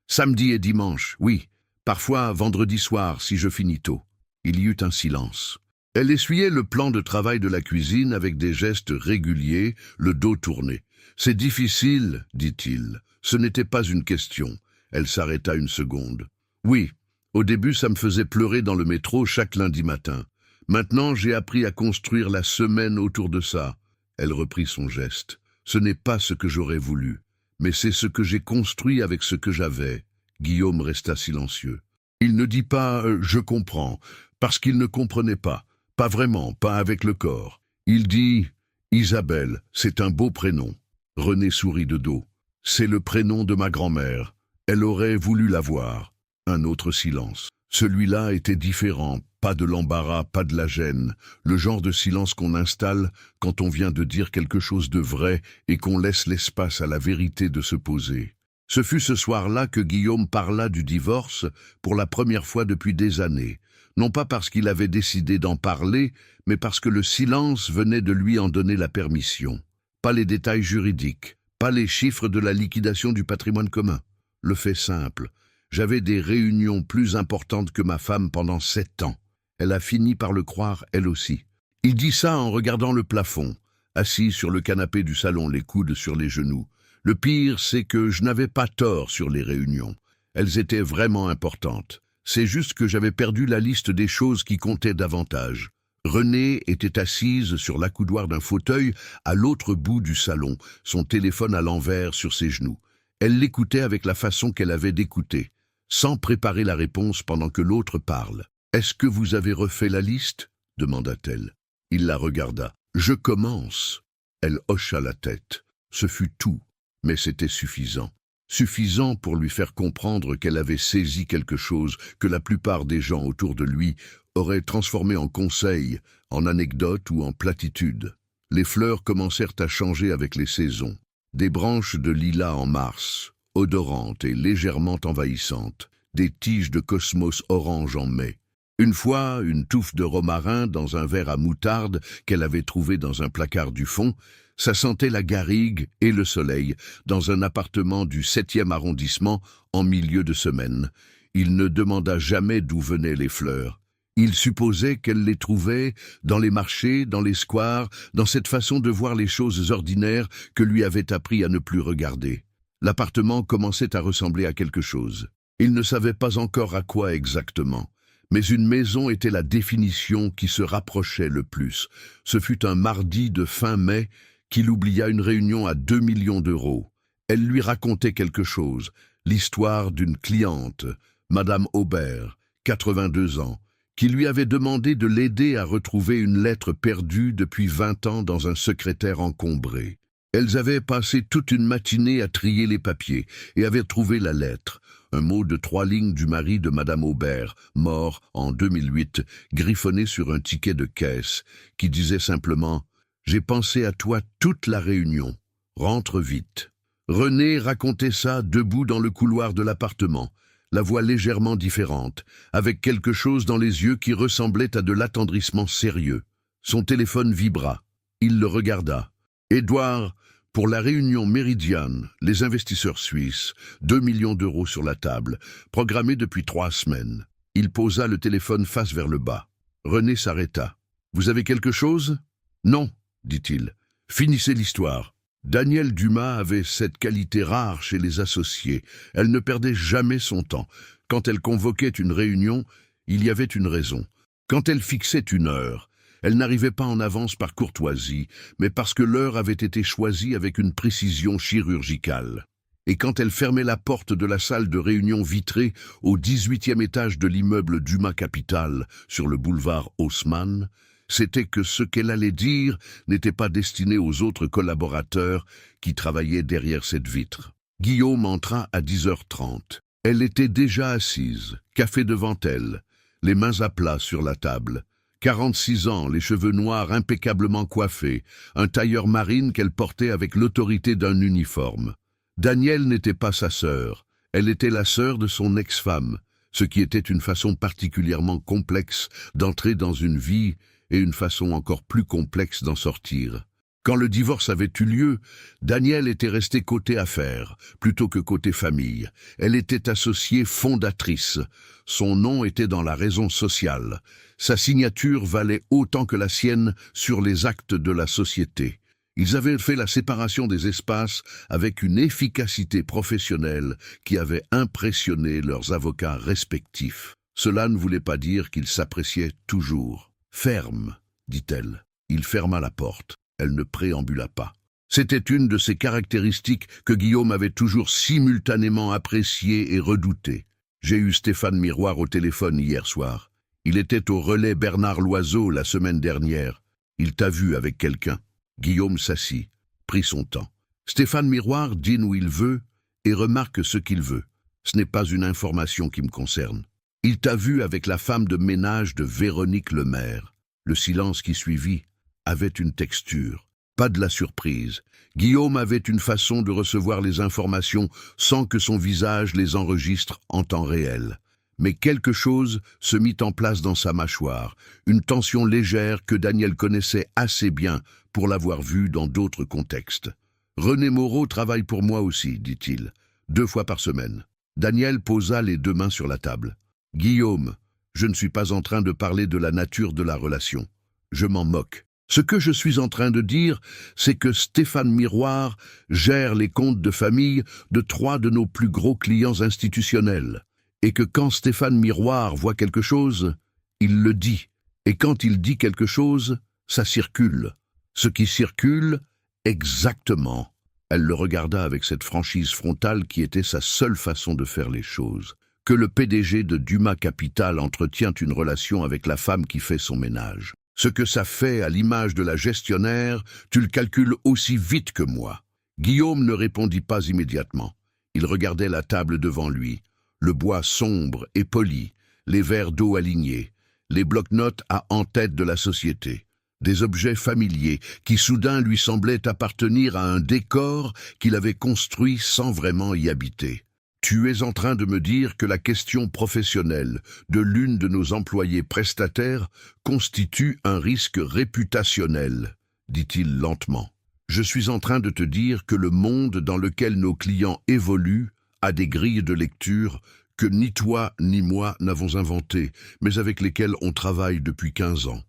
Speaker 1: Samedi et dimanche, oui. Parfois vendredi soir, si je finis tôt. » Il y eut un silence. Elle essuyait le plan de travail de la cuisine avec des gestes réguliers, le dos tourné. « C'est difficile, dit-il. Ce n'était pas une question. » Elle s'arrêta une seconde. « Oui, au début ça me faisait pleurer dans le métro chaque lundi matin. Maintenant j'ai appris à construire la semaine autour de ça. » Elle reprit son geste. « Ce n'est pas ce que j'aurais voulu, mais c'est ce que j'ai construit avec ce que j'avais. » Guillaume resta silencieux. Il ne dit pas « je comprends », parce qu'il ne comprenait pas. Pas vraiment, pas avec le corps. Il dit « Isabelle, c'est un beau prénom. » René sourit de dos. « C'est le prénom de ma grand-mère. Elle aurait voulu l'avoir. » Un autre silence. Celui-là était différent, pas de l'embarras, pas de la gêne, le genre de silence qu'on installe quand on vient de dire quelque chose de vrai et qu'on laisse l'espace à la vérité de se poser. Ce fut ce soir-là que Guillaume parla du divorce pour la première fois depuis des années, non pas parce qu'il avait décidé d'en parler, mais parce que le silence venait de lui en donner la permission. Pas les détails juridiques, pas les chiffres de la liquidation du patrimoine commun. Le fait simple. J'avais des réunions plus importantes que ma femme pendant 7 ans. Elle a fini par le croire, elle aussi. Il dit ça en regardant le plafond, assis sur le canapé du salon, les coudes sur les genoux. Le pire, c'est que je n'avais pas tort sur les réunions. Elles étaient vraiment importantes. C'est juste que j'avais perdu la liste des choses qui comptaient davantage. Renée était assise sur l'accoudoir d'un fauteuil à l'autre bout du salon, son téléphone à l'envers sur ses genoux. Elle l'écoutait avec la façon qu'elle avait d'écouter, sans préparer la réponse pendant que l'autre parle. « Est-ce que vous avez refait la liste ?» demanda-t-elle. Il la regarda. « Je commence. » Elle hocha la tête. Ce fut tout, mais c'était suffisant. Suffisant pour lui faire comprendre qu'elle avait saisi quelque chose que la plupart des gens autour de lui auraient transformé en conseil, en anecdote ou en platitude. Les fleurs commencèrent à changer avec les saisons. Des branches de lilas en mars, odorantes et légèrement envahissantes, des tiges de cosmos orange en mai. Une fois, une touffe de romarin dans un verre à moutarde qu'elle avait trouvé dans un placard du fond, ça sentait la garrigue et le soleil dans un appartement du 7e arrondissement en milieu de semaine. Il ne demanda jamais d'où venaient les fleurs. Il supposait qu'elle les trouvait dans les marchés, dans les squares, dans cette façon de voir les choses ordinaires que lui avait appris à ne plus regarder. L'appartement commençait à ressembler à quelque chose. Il ne savait pas encore à quoi exactement. Mais une maison était la définition qui se rapprochait le plus. Ce fut un mardi de fin mai qu'il oublia une réunion à 2 millions d'euros. Elle lui racontait quelque chose, l'histoire d'une cliente, Madame Aubert, 82 ans, qui lui avait demandé de l'aider à retrouver une lettre perdue depuis 20 ans dans un secrétaire encombré. Elles avaient passé toute une matinée à trier les papiers et avaient trouvé la lettre, un mot de 3 lignes du mari de Madame Aubert, mort en 2008, griffonné sur un ticket de caisse, qui disait simplement « J'ai pensé à toi toute la réunion. Rentre vite. » René racontait ça debout dans le couloir de l'appartement, la voix légèrement différente, avec quelque chose dans les yeux qui ressemblait à de l'attendrissement sérieux. Son téléphone vibra. Il le regarda. « Édouard, pour la réunion Méridiane, les investisseurs suisses, 2 millions d'euros sur la table, programmés depuis 3 semaines. » Il posa le téléphone face vers le bas. René s'arrêta. « Vous avez quelque chose ?»« Non, » dit-il. « Finissez l'histoire. » Danielle Dumas avait cette qualité rare chez les associés. Elle ne perdait jamais son temps. Quand elle convoquait une réunion, il y avait une raison. Quand elle fixait une heure, elle n'arrivait pas en avance par courtoisie, mais parce que l'heure avait été choisie avec une précision chirurgicale. Et quand elle fermait la porte de la salle de réunion vitrée au 18e étage de l'immeuble Dumas Capital, sur le boulevard Haussmann, c'était que ce qu'elle allait dire n'était pas destiné aux autres collaborateurs qui travaillaient derrière cette vitre. Guillaume entra à 10h30. Elle était déjà assise, café devant elle, les mains à plat sur la table. 46 ans, les cheveux noirs impeccablement coiffés, un tailleur marine qu'elle portait avec l'autorité d'un uniforme. Danielle n'était pas sa sœur, elle était la sœur de son ex-femme, ce qui était une façon particulièrement complexe d'entrer dans une vie et une façon encore plus complexe d'en sortir. Quand le divorce avait eu lieu, Danielle était restée côté affaires, plutôt que côté famille. Elle était associée fondatrice. Son nom était dans la raison sociale. Sa signature valait autant que la sienne sur les actes de la société. Ils avaient fait la séparation des espaces avec une efficacité professionnelle qui avait impressionné leurs avocats respectifs. Cela ne voulait pas dire qu'ils s'appréciaient toujours. « Ferme », dit-elle. Il ferma la porte. Elle ne préambula pas. C'était une de ces caractéristiques que Guillaume avait toujours simultanément appréciées et redoutées. J'ai eu Stéphane Miroir au téléphone hier soir. Il était au relais Bernard Loiseau la semaine dernière. Il t'a vu avec quelqu'un. Guillaume s'assit, prit son temps. Stéphane Miroir dîne où il veut et remarque ce qu'il veut. Ce n'est pas une information qui me concerne. Il t'a vu avec la femme de ménage de Véronique Lemaire. Le silence qui suivit avait une texture, pas de la surprise. Guillaume avait une façon de recevoir les informations sans que son visage les enregistre en temps réel. Mais quelque chose se mit en place dans sa mâchoire, une tension légère que Danielle connaissait assez bien pour l'avoir vue dans d'autres contextes. « René Moreau travaille pour moi aussi, dit-il, 2 fois par semaine. » Danielle posa les 2 mains sur la table. « Guillaume, je ne suis pas en train de parler de la nature de la relation. Je m'en moque. Ce que je suis en train de dire, c'est que Stéphane Miroir gère les comptes de famille de 3 de nos plus gros clients institutionnels. Et que quand Stéphane Miroir voit quelque chose, il le dit. Et quand il dit quelque chose, ça circule. Ce qui circule, exactement. » Elle le regarda avec cette franchise frontale qui était sa seule façon de faire les choses. Que le PDG de Dumas Capital entretient une relation avec la femme qui fait son ménage. Ce que ça fait à l'image de la gestionnaire, tu le calcules aussi vite que moi. Guillaume ne répondit pas immédiatement. Il regardait la table devant lui, le bois sombre et poli, les verres d'eau alignés, les blocs-notes à en-tête de la société, des objets familiers qui soudain lui semblaient appartenir à un décor qu'il avait construit sans vraiment y habiter. Tu es en train de me dire que la question professionnelle de l'une de nos employés prestataires constitue un risque réputationnel, dit-il lentement. Je suis en train de te dire que le monde dans lequel nos clients évoluent a des grilles de lecture que ni toi ni moi n'avons inventées, mais avec lesquelles on travaille depuis 15 ans.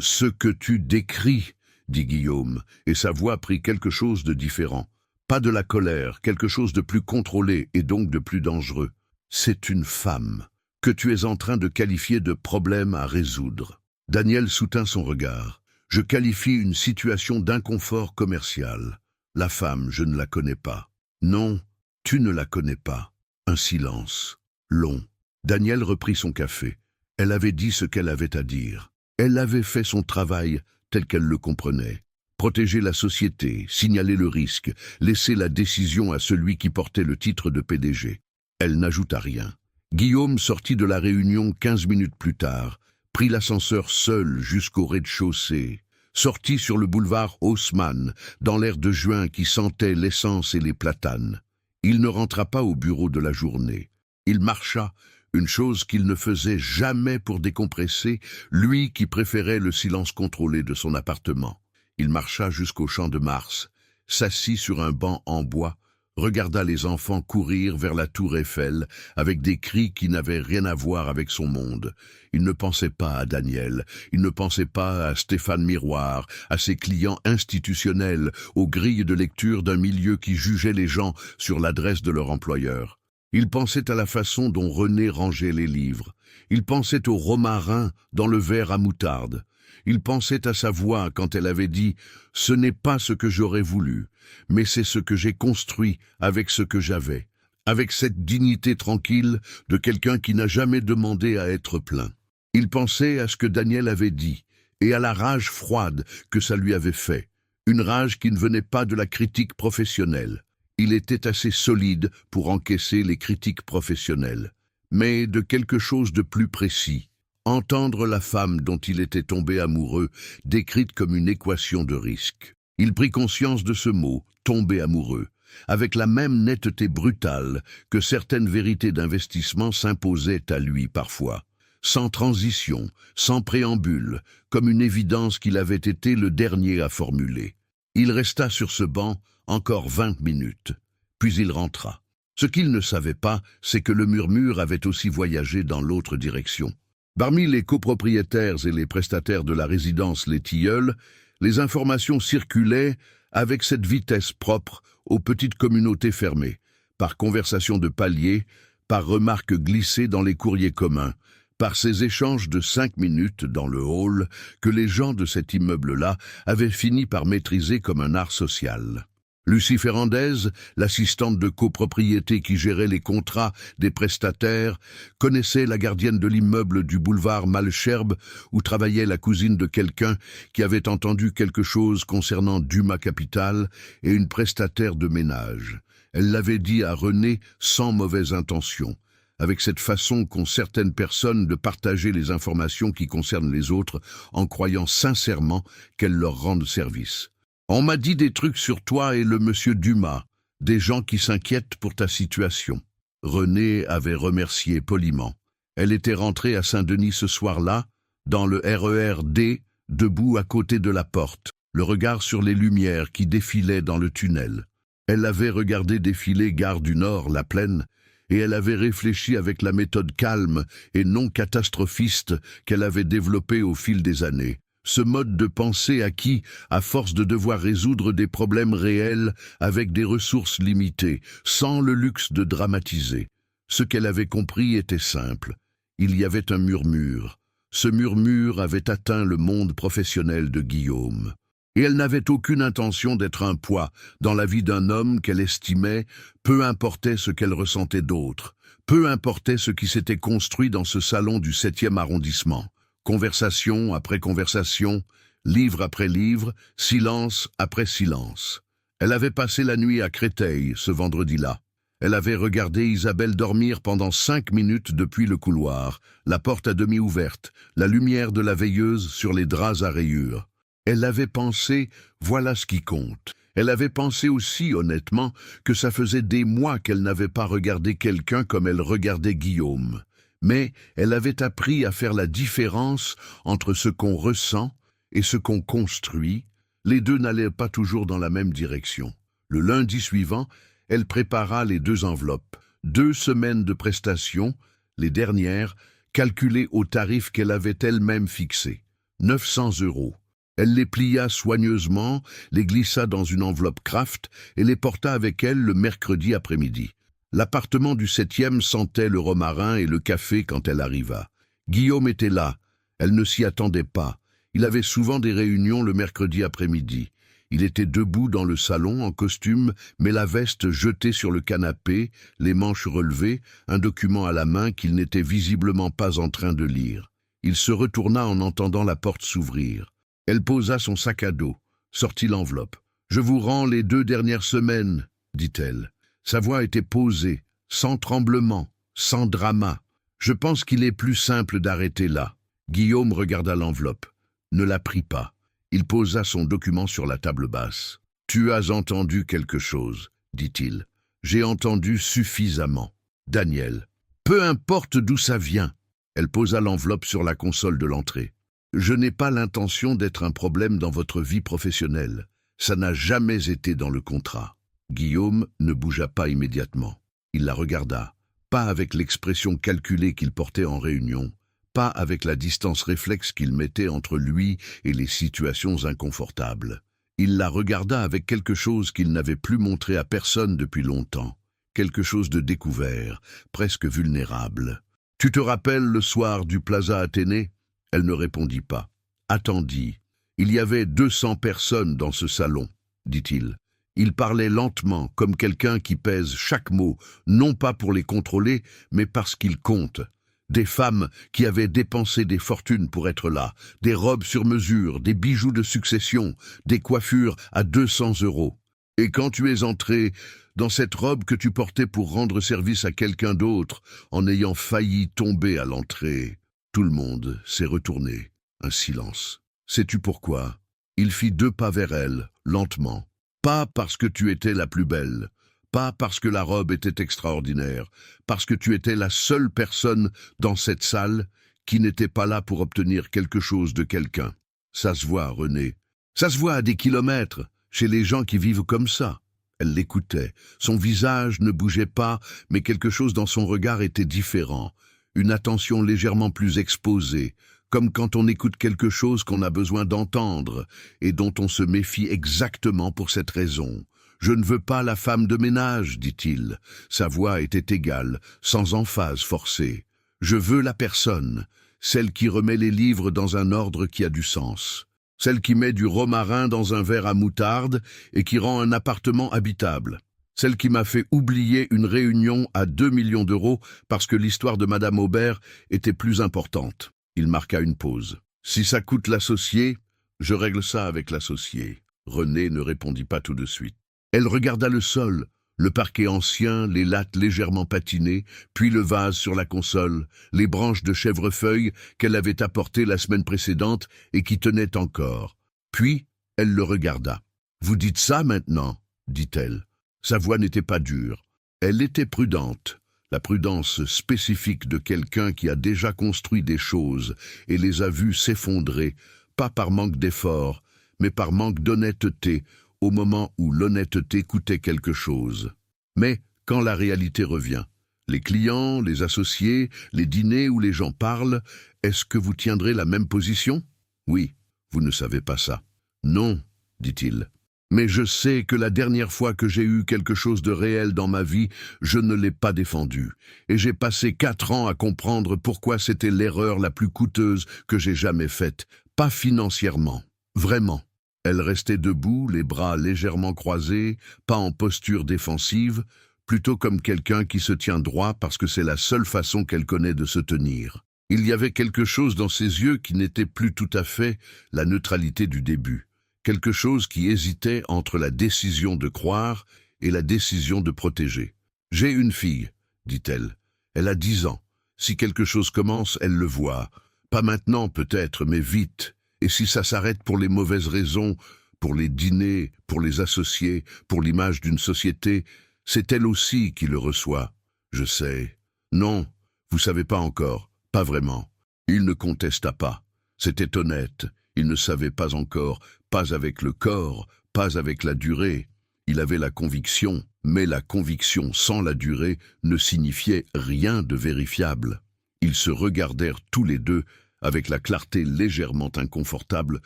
Speaker 1: Ce que tu décris, dit Guillaume, et sa voix prit quelque chose de différent. Pas de la colère, quelque chose de plus contrôlé et donc de plus dangereux. C'est une femme que tu es en train de qualifier de problème à résoudre. Danielle soutint son regard. Je qualifie une situation d'inconfort commercial. La femme, je ne la connais pas. Non, tu ne la connais pas. Un silence, long. Danielle reprit son café. Elle avait dit ce qu'elle avait à dire. Elle avait fait son travail tel qu'elle le comprenait. Protéger la société, signaler le risque, laisser la décision à celui qui portait le titre de PDG. Elle n'ajouta rien. Guillaume sortit de la réunion 15 minutes plus tard, prit l'ascenseur seul jusqu'au rez-de-chaussée, sortit sur le boulevard Haussmann, dans l'air de juin qui sentait l'essence et les platanes. Il ne rentra pas au bureau de la journée. Il marcha, une chose qu'il ne faisait jamais pour décompresser, lui qui préférait le silence contrôlé de son appartement. Il marcha jusqu'au champ de Mars, s'assit sur un banc en bois, regarda les enfants courir vers la tour Eiffel avec des cris qui n'avaient rien à voir avec son monde. Il ne pensait pas à Danielle, il ne pensait pas à Stéphane Miroir, à ses clients institutionnels, aux grilles de lecture d'un milieu qui jugeait les gens sur l'adresse de leur employeur. Il pensait à la façon dont René rangeait les livres. Il pensait au romarin dans le verre à moutarde. Il pensait à sa voix quand elle avait dit « Ce n'est pas ce que j'aurais voulu, mais c'est ce que j'ai construit avec ce que j'avais », avec cette dignité tranquille de quelqu'un qui n'a jamais demandé à être plein. Il pensait à ce que Danielle avait dit et à la rage froide que ça lui avait fait, une rage qui ne venait pas de la critique professionnelle. Il était assez solide pour encaisser les critiques professionnelles, mais de quelque chose de plus précis. Entendre la femme dont il était tombé amoureux décrite comme une équation de risque. Il prit conscience de ce mot, tomber amoureux, avec la même netteté brutale que certaines vérités d'investissement s'imposaient à lui parfois, sans transition, sans préambule, comme une évidence qu'il avait été le dernier à formuler. Il resta sur ce banc encore 20 minutes, puis il rentra. Ce qu'il ne savait pas, c'est que le murmure avait aussi voyagé dans l'autre direction. Parmi les copropriétaires et les prestataires de la résidence Les Tilleuls, les informations circulaient avec cette vitesse propre aux petites communautés fermées, par conversation de palier, par remarques glissées dans les courriers communs, par ces échanges de 5 minutes dans le hall que les gens de cet immeuble-là avaient fini par maîtriser comme un art social. Lucie Ferrandez, l'assistante de copropriété qui gérait les contrats des prestataires, connaissait la gardienne de l'immeuble du boulevard Malesherbes où travaillait la cousine de quelqu'un qui avait entendu quelque chose concernant Dumas Capital et une prestataire de ménage. Elle l'avait dit à René sans mauvaise intention, avec cette façon qu'ont certaines personnes de partager les informations qui concernent les autres en croyant sincèrement qu'elles leur rendent service. On m'a dit des trucs sur toi et le monsieur Dumas, des gens qui s'inquiètent pour ta situation. René avait remercié poliment. Elle était rentrée à Saint-Denis ce soir-là, dans le RER D, debout à côté de la porte, le regard sur les lumières qui défilaient dans le tunnel. Elle avait regardé défiler Gare du Nord, la Plaine, et elle avait réfléchi avec la méthode calme et non catastrophiste qu'elle avait développée au fil des années. Ce mode de pensée acquis à force de devoir résoudre des problèmes réels avec des ressources limitées, sans le luxe de dramatiser. Ce qu'elle avait compris était simple. Il y avait un murmure. Ce murmure avait atteint le monde professionnel de Guillaume. Et elle n'avait aucune intention d'être un poids dans la vie d'un homme qu'elle estimait, peu importait ce qu'elle ressentait d'autre, peu importait ce qui s'était construit dans ce salon du 7e arrondissement. Conversation après conversation, livre après livre, silence après silence. Elle avait passé la nuit à Créteil, ce vendredi-là. Elle avait regardé Isabelle dormir pendant 5 minutes depuis le couloir, la porte à demi ouverte, la lumière de la veilleuse sur les draps à rayures. Elle avait pensé, voilà ce qui compte. Elle avait pensé aussi, honnêtement, que ça faisait des mois qu'elle n'avait pas regardé quelqu'un comme elle regardait Guillaume. Mais elle avait appris à faire la différence entre ce qu'on ressent et ce qu'on construit. Les deux n'allaient pas toujours dans la même direction. Le lundi suivant, elle prépara les 2 enveloppes. 2 semaines de prestations, les dernières, calculées au tarif qu'elle avait elle-même fixé. 900 €. Elle les plia soigneusement, les glissa dans une enveloppe Kraft et les porta avec elle le mercredi après-midi. L'appartement du 7e sentait le romarin et le café quand elle arriva. Guillaume était là. Elle ne s'y attendait pas. Il avait souvent des réunions le mercredi après-midi. Il était debout dans le salon en costume, mais la veste jetée sur le canapé, les manches relevées, un document à la main qu'il n'était visiblement pas en train de lire. Il se retourna en entendant la porte s'ouvrir. Elle posa son sac à dos, sortit l'enveloppe. « Je vous rends les 2 dernières semaines, » dit-elle. Sa voix était posée, sans tremblement, sans drama. Je pense qu'il est plus simple d'arrêter là. Guillaume regarda l'enveloppe, ne la prit pas. Il posa son document sur la table basse. « Tu as entendu quelque chose, » dit-il. « J'ai entendu suffisamment. Daniel. Peu importe d'où ça vient. » Elle posa l'enveloppe sur la console de l'entrée. « Je n'ai pas l'intention d'être un problème dans votre vie professionnelle. Ça n'a jamais été dans le contrat. » Guillaume ne bougea pas immédiatement. Il la regarda, pas avec l'expression calculée qu'il portait en réunion, pas avec la distance réflexe qu'il mettait entre lui et les situations inconfortables. Il la regarda avec quelque chose qu'il n'avait plus montré à personne depuis longtemps, quelque chose de découvert, presque vulnérable. « Tu te rappelles le soir du Plaza Athénée ?» Elle ne répondit pas. Attendit. « Il y avait 200 personnes dans ce salon, » dit-il. Il parlait lentement, comme quelqu'un qui pèse chaque mot, non pas pour les contrôler, mais parce qu'ils comptent. Des femmes qui avaient dépensé des fortunes pour être là, des robes sur mesure, des bijoux de succession, des coiffures à 200 €. Et quand tu es entré dans cette robe que tu portais pour rendre service à quelqu'un d'autre, en ayant failli tomber à l'entrée, tout le monde s'est retourné. Un silence. Sais-tu pourquoi ? Il fit 2 pas vers elle, lentement. Pas parce que tu étais la plus belle, Pas parce que la robe était extraordinaire, parce que tu étais la seule personne dans cette salle qui n'était pas là pour obtenir quelque chose de quelqu'un. Ça se voit, René. Ça se voit à des kilomètres, chez les gens qui vivent comme ça. Elle l'écoutait. Son visage ne bougeait pas, mais quelque chose dans son regard était différent. Une attention légèrement plus exposée, comme quand on écoute quelque chose qu'on a besoin d'entendre et dont on se méfie exactement pour cette raison. « Je ne veux pas la femme de ménage, dit-il. » Sa voix était égale, sans emphase forcée. « Je veux la personne, celle qui remet les livres dans un ordre qui a du sens. Celle qui met du romarin dans un verre à moutarde et qui rend un appartement habitable. Celle qui m'a fait oublier une réunion à 2 millions d'euros parce que l'histoire de Madame Aubert était plus importante. » Il marqua une pause. « Si ça coûte l'associé, je règle ça avec l'associé. » René ne répondit pas tout de suite. Elle regarda le sol, le parquet ancien, les lattes légèrement patinées, puis le vase sur la console, les branches de chèvrefeuille qu'elle avait apportées la semaine précédente et qui tenaient encore. Puis, elle le regarda. « Vous dites ça maintenant ?» dit-elle. Sa voix n'était pas dure. Elle était prudente, la prudence spécifique de quelqu'un qui a déjà construit des choses et les a vues s'effondrer, pas par manque d'effort, mais par manque d'honnêteté, au moment où l'honnêteté coûtait quelque chose. Mais quand la réalité revient, les clients, les associés, les dîners où les gens parlent, est-ce que vous tiendrez la même position? Oui, vous ne savez pas ça. Non, dit-il. Mais je sais que la dernière fois que j'ai eu quelque chose de réel dans ma vie, je ne l'ai pas défendu. Et j'ai passé 4 ans à comprendre pourquoi c'était l'erreur la plus coûteuse que j'ai jamais faite. Pas financièrement, vraiment. Elle restait debout, les bras légèrement croisés, pas en posture défensive, plutôt comme quelqu'un qui se tient droit parce que c'est la seule façon qu'elle connaît de se tenir. Il y avait quelque chose dans ses yeux qui n'était plus tout à fait la neutralité du début, quelque chose qui hésitait entre la décision de croire et la décision de protéger. « J'ai une fille, dit-elle. Elle a 10 ans. Si quelque chose commence, elle le voit. Pas maintenant peut-être, mais vite. Et si ça s'arrête pour les mauvaises raisons, pour les dîners, pour les associés, pour l'image d'une société, c'est elle aussi qui le reçoit. Je sais. Non, vous savez pas encore, pas vraiment. » Il ne contesta pas. C'était honnête. Il ne savait pas encore, pas avec le corps, pas avec la durée. Il avait la conviction, mais la conviction sans la durée ne signifiait rien de vérifiable. Ils se regardèrent tous les deux avec la clarté légèrement inconfortable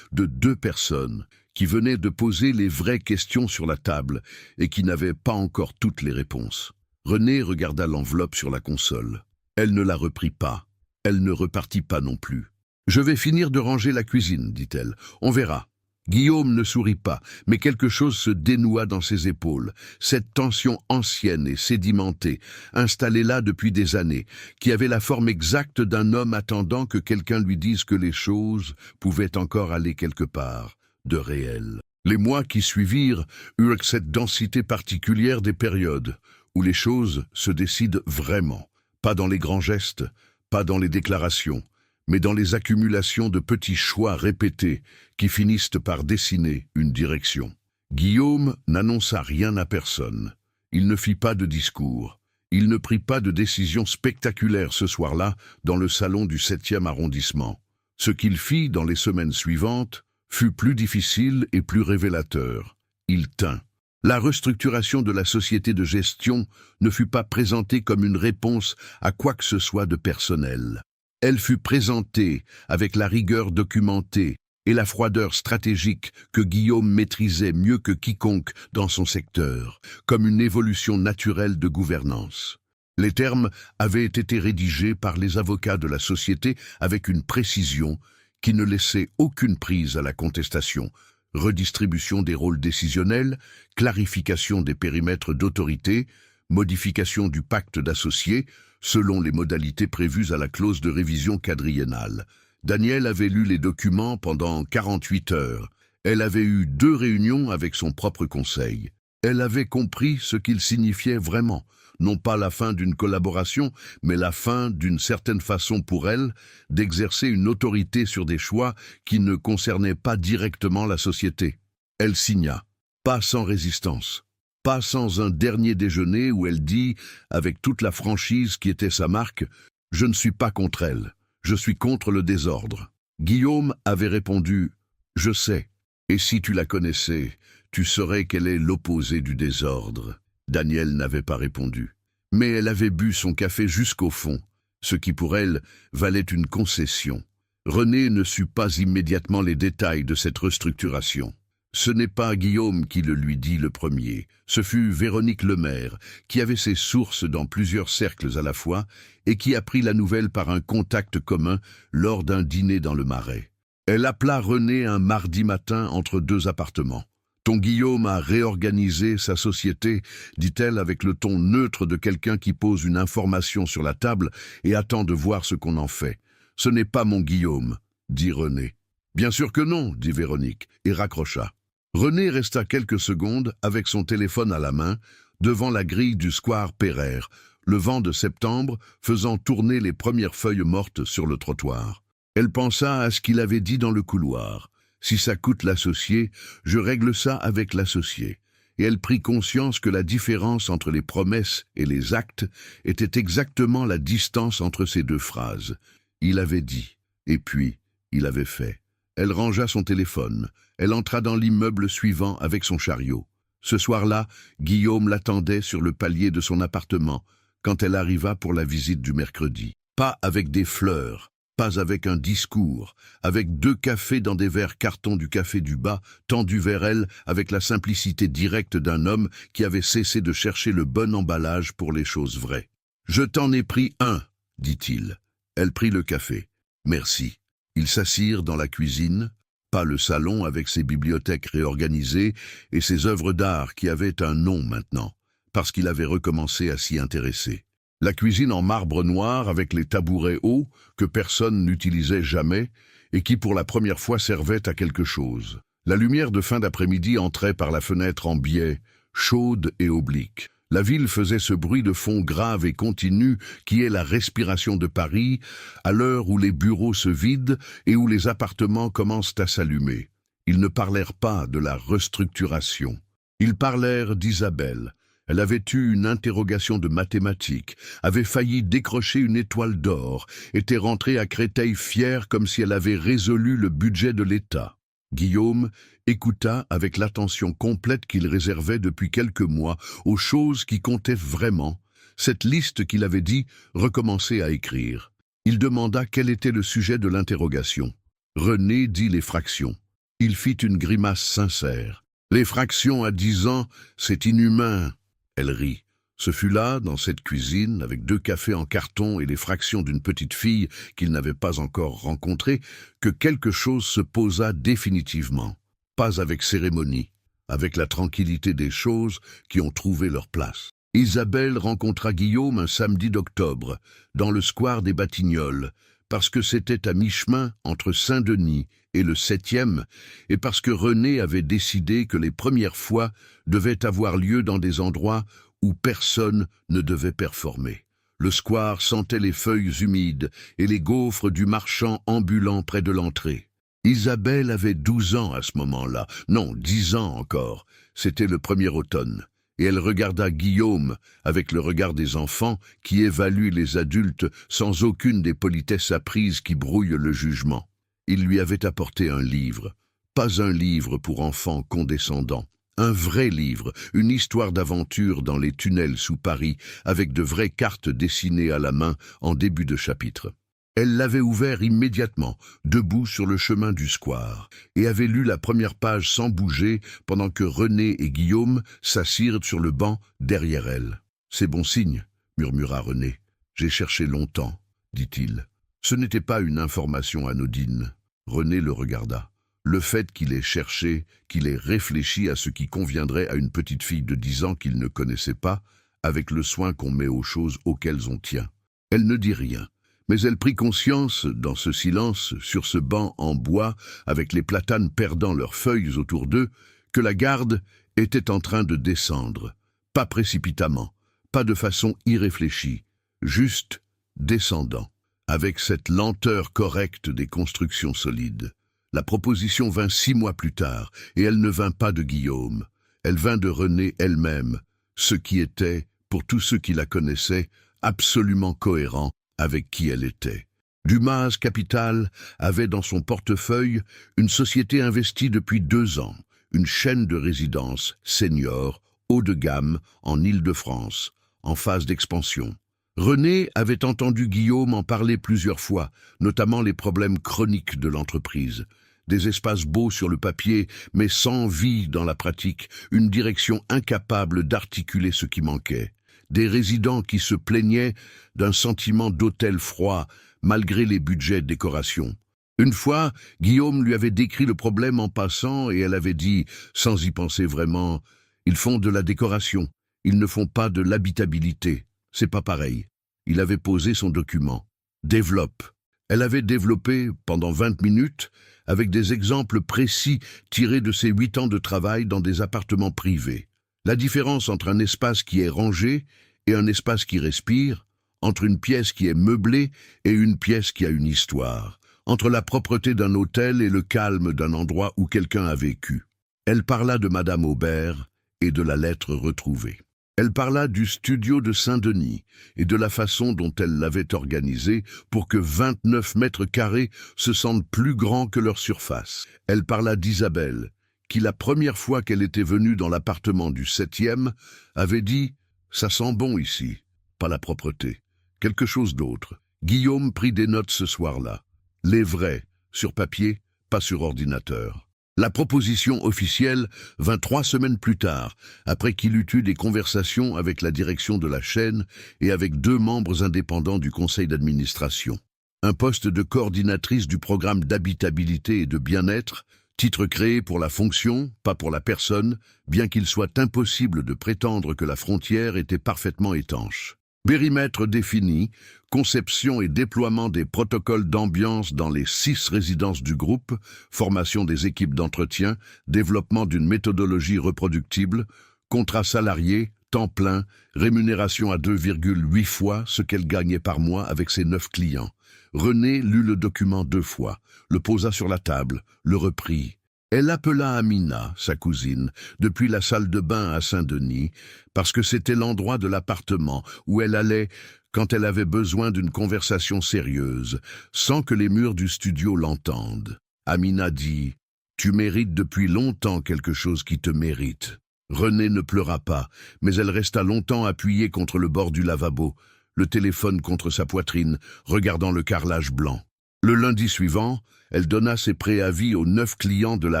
Speaker 1: de 2 personnes qui venaient de poser les vraies questions sur la table et qui n'avaient pas encore toutes les réponses. René regarda l'enveloppe sur la console. Elle ne la reprit pas. Elle ne repartit pas non plus. « Je vais finir de ranger la cuisine, dit-elle. On verra. » Guillaume ne sourit pas, mais quelque chose se dénoua dans ses épaules. Cette tension ancienne et sédimentée, installée là depuis des années, qui avait la forme exacte d'un homme attendant que quelqu'un lui dise que les choses pouvaient encore aller quelque part, de réel. Les mois qui suivirent eurent cette densité particulière des périodes, où les choses se décident vraiment, pas dans les grands gestes, pas dans les déclarations, mais dans les accumulations de petits choix répétés qui finissent par dessiner une direction. Guillaume n'annonça rien à personne. Il ne fit pas de discours. Il ne prit pas de décision spectaculaire ce soir-là dans le salon du 7e arrondissement. Ce qu'il fit dans les semaines suivantes fut plus difficile et plus révélateur. Il tint. La restructuration de la société de gestion ne fut pas présentée comme une réponse à quoi que ce soit de personnel. Elle fut présentée avec la rigueur documentée et la froideur stratégique que Guillaume maîtrisait mieux que quiconque dans son secteur, comme une évolution naturelle de gouvernance. Les termes avaient été rédigés par les avocats de la société avec une précision qui ne laissait aucune prise à la contestation. Redistribution des rôles décisionnels, clarification des périmètres d'autorité, modification du pacte d'associés, selon les modalités prévues à la clause de révision quadriennale. Daniel avait lu les documents pendant 48 heures. Elle avait eu 2 réunions avec son propre conseil. Elle avait compris ce qu'il signifiait vraiment, non pas la fin d'une collaboration, mais la fin d'une certaine façon pour elle d'exercer une autorité sur des choix qui ne concernaient pas directement la société. Elle signa, pas sans résistance. Pas sans un dernier déjeuner où elle dit, avec toute la franchise qui était sa marque, « Je ne suis pas contre elle, je suis contre le désordre ». Guillaume avait répondu, « Je sais, et si tu la connaissais, tu saurais qu'elle est l'opposé du désordre. » Daniel n'avait pas répondu, mais elle avait bu son café jusqu'au fond, ce qui pour elle valait une concession. René ne sut pas immédiatement les détails de cette restructuration. Ce n'est pas Guillaume qui le lui dit le premier, ce fut Véronique Lemaire, qui avait ses sources dans plusieurs cercles à la fois et qui apprit la nouvelle par un contact commun lors d'un dîner dans le Marais. Elle appela René un mardi matin entre deux appartements. « Ton Guillaume a réorganisé sa société », dit-elle avec le ton neutre de quelqu'un qui pose une information sur la table et attend de voir ce qu'on en fait. « Ce n'est pas mon Guillaume », dit René. « Bien sûr que non », dit Véronique, et raccrocha. René resta quelques secondes avec son téléphone à la main, devant la grille du square Pereire, le vent de septembre faisant tourner les premières feuilles mortes sur le trottoir. Elle pensa à ce qu'il avait dit dans le couloir. « Si ça coûte l'associé, je règle ça avec l'associé. » Et elle prit conscience que la différence entre les promesses et les actes était exactement la distance entre ces deux phrases. Il avait dit, et puis il avait fait. Elle rangea son téléphone. Elle entra dans l'immeuble suivant avec son chariot. Ce soir-là, Guillaume l'attendait sur le palier de son appartement quand elle arriva pour la visite du mercredi. Pas avec des fleurs, pas avec un discours, avec 2 cafés dans des verres carton du café du bas, tendus vers elle avec la simplicité directe d'un homme qui avait cessé de chercher le bon emballage pour les choses vraies. « Je t'en ai pris un, » dit-il. Elle prit le café. « Merci. » Ils s'assirent dans la cuisine, pas le salon avec ses bibliothèques réorganisées et ses œuvres d'art qui avaient un nom maintenant, parce qu'il avait recommencé à s'y intéresser. La cuisine en marbre noir avec les tabourets hauts que personne n'utilisait jamais et qui pour la première fois servaient à quelque chose. La lumière de fin d'après-midi entrait par la fenêtre en biais, chaude et oblique. La ville faisait ce bruit de fond grave et continu qui est la respiration de Paris, à l'heure où les bureaux se vident et où les appartements commencent à s'allumer. Ils ne parlèrent pas de la restructuration. Ils parlèrent d'Isabelle. Elle avait eu une interrogation de mathématiques, avait failli décrocher une étoile d'or, était rentrée à Créteil fière comme si elle avait résolu le budget de l'État. Guillaume écouta avec l'attention complète qu'il réservait depuis quelques mois aux choses qui comptaient vraiment, cette liste qu'il avait dit recommencer à écrire. Il demanda quel était le sujet de l'interrogation. René dit les fractions. Il fit une grimace sincère. Les fractions à 10 ans, c'est inhumain. Elle rit. Ce fut là, dans cette cuisine, avec 2 cafés en carton et les fractions d'une petite fille qu'il n'avait pas encore rencontrée, que quelque chose se posa définitivement. Pas avec cérémonie, avec la tranquillité des choses qui ont trouvé leur place. Isabelle rencontra Guillaume un samedi d'octobre, dans le square des Batignolles, parce que c'était à mi-chemin entre Saint-Denis et le 7e, et parce que René avait décidé que les premières fois devaient avoir lieu dans des endroits où personne ne devait performer. Le square sentait les feuilles humides et les gaufres du marchand ambulant près de l'entrée. Isabelle avait 12 ans à ce moment-là, non, 10 ans encore, c'était le premier automne, et elle regarda Guillaume avec le regard des enfants qui évaluent les adultes sans aucune des politesses apprises qui brouillent le jugement. Il lui avait apporté un livre, pas un livre pour enfants condescendants. Un vrai livre, une histoire d'aventure dans les tunnels sous Paris, avec de vraies cartes dessinées à la main en début de chapitre. Elle l'avait ouvert immédiatement, debout sur le chemin du square, et avait lu la première page sans bouger pendant que René et Guillaume s'assirent sur le banc derrière elle. « C'est bon signe », murmura René. « J'ai cherché longtemps », dit-il. Ce n'était pas une information anodine. René le regarda. Le fait qu'il ait cherché, qu'il ait réfléchi à ce qui conviendrait à une petite fille de 10 ans qu'il ne connaissait pas, avec le soin qu'on met aux choses auxquelles on tient. Elle ne dit rien, mais elle prit conscience, dans ce silence, sur ce banc en bois, avec les platanes perdant leurs feuilles autour d'eux, que la garde était en train de descendre, pas précipitamment, pas de façon irréfléchie, juste descendant, avec cette lenteur correcte des constructions solides. La proposition vint 6 mois plus tard, et elle ne vint pas de Guillaume. Elle vint de Renée elle-même, ce qui était, pour tous ceux qui la connaissaient, absolument cohérent avec qui elle était. Dumas Capital avait dans son portefeuille une société investie depuis 2 ans, une chaîne de résidences seniors, haut de gamme, en Île-de-France, en phase d'expansion. René avait entendu Guillaume en parler plusieurs fois, notamment les problèmes chroniques de l'entreprise. Des espaces beaux sur le papier, mais sans vie dans la pratique, une direction incapable d'articuler ce qui manquait. Des résidents qui se plaignaient d'un sentiment d'hôtel froid, malgré les budgets de décoration. Une fois, Guillaume lui avait décrit le problème en passant et elle avait dit, sans y penser vraiment, « Ils font de la décoration, ils ne font pas de l'habitabilité, c'est pas pareil. » Il avait posé son document. « Développe ». Elle avait développé, pendant 20 minutes, avec des exemples précis tirés de ses 8 ans de travail dans des appartements privés. La différence entre un espace qui est rangé et un espace qui respire, entre une pièce qui est meublée et une pièce qui a une histoire, entre la propreté d'un hôtel et le calme d'un endroit où quelqu'un a vécu. Elle parla de Madame Aubert et de la lettre retrouvée. Elle parla du studio de Saint-Denis et de la façon dont elle l'avait organisé pour que 29 mètres carrés se sentent plus grands que leur surface. Elle parla d'Isabelle, qui la première fois qu'elle était venue dans l'appartement du 7e, avait dit « Ça sent bon ici, pas la propreté, quelque chose d'autre ». Guillaume prit des notes ce soir-là. Les vraies, sur papier, pas sur ordinateur. La proposition officielle vint 3 semaines plus tard, après qu'il eut eu des conversations avec la direction de la chaîne et avec 2 membres indépendants du conseil d'administration. Un poste de coordinatrice du programme d'habitabilité et de bien-être, titre créé pour la fonction, pas pour la personne, bien qu'il soit impossible de prétendre que la frontière était parfaitement étanche. Périmètre défini, conception et déploiement des protocoles d'ambiance dans les 6 résidences du groupe, formation des équipes d'entretien, développement d'une méthodologie reproductible, contrat salarié, temps plein, rémunération à 2,8 fois ce qu'elle gagnait par mois avec ses 9 clients. René lut le document 2 fois, le posa sur la table, le reprit. Elle appela Amina, sa cousine, depuis la salle de bain à Saint-Denis, parce que c'était l'endroit de l'appartement où elle allait quand elle avait besoin d'une conversation sérieuse, sans que les murs du studio l'entendent. Amina dit « Tu mérites depuis longtemps quelque chose qui te mérite ». René ne pleura pas, mais elle resta longtemps appuyée contre le bord du lavabo, le téléphone contre sa poitrine, regardant le carrelage blanc. Le lundi suivant, elle donna ses préavis aux 9 clients de la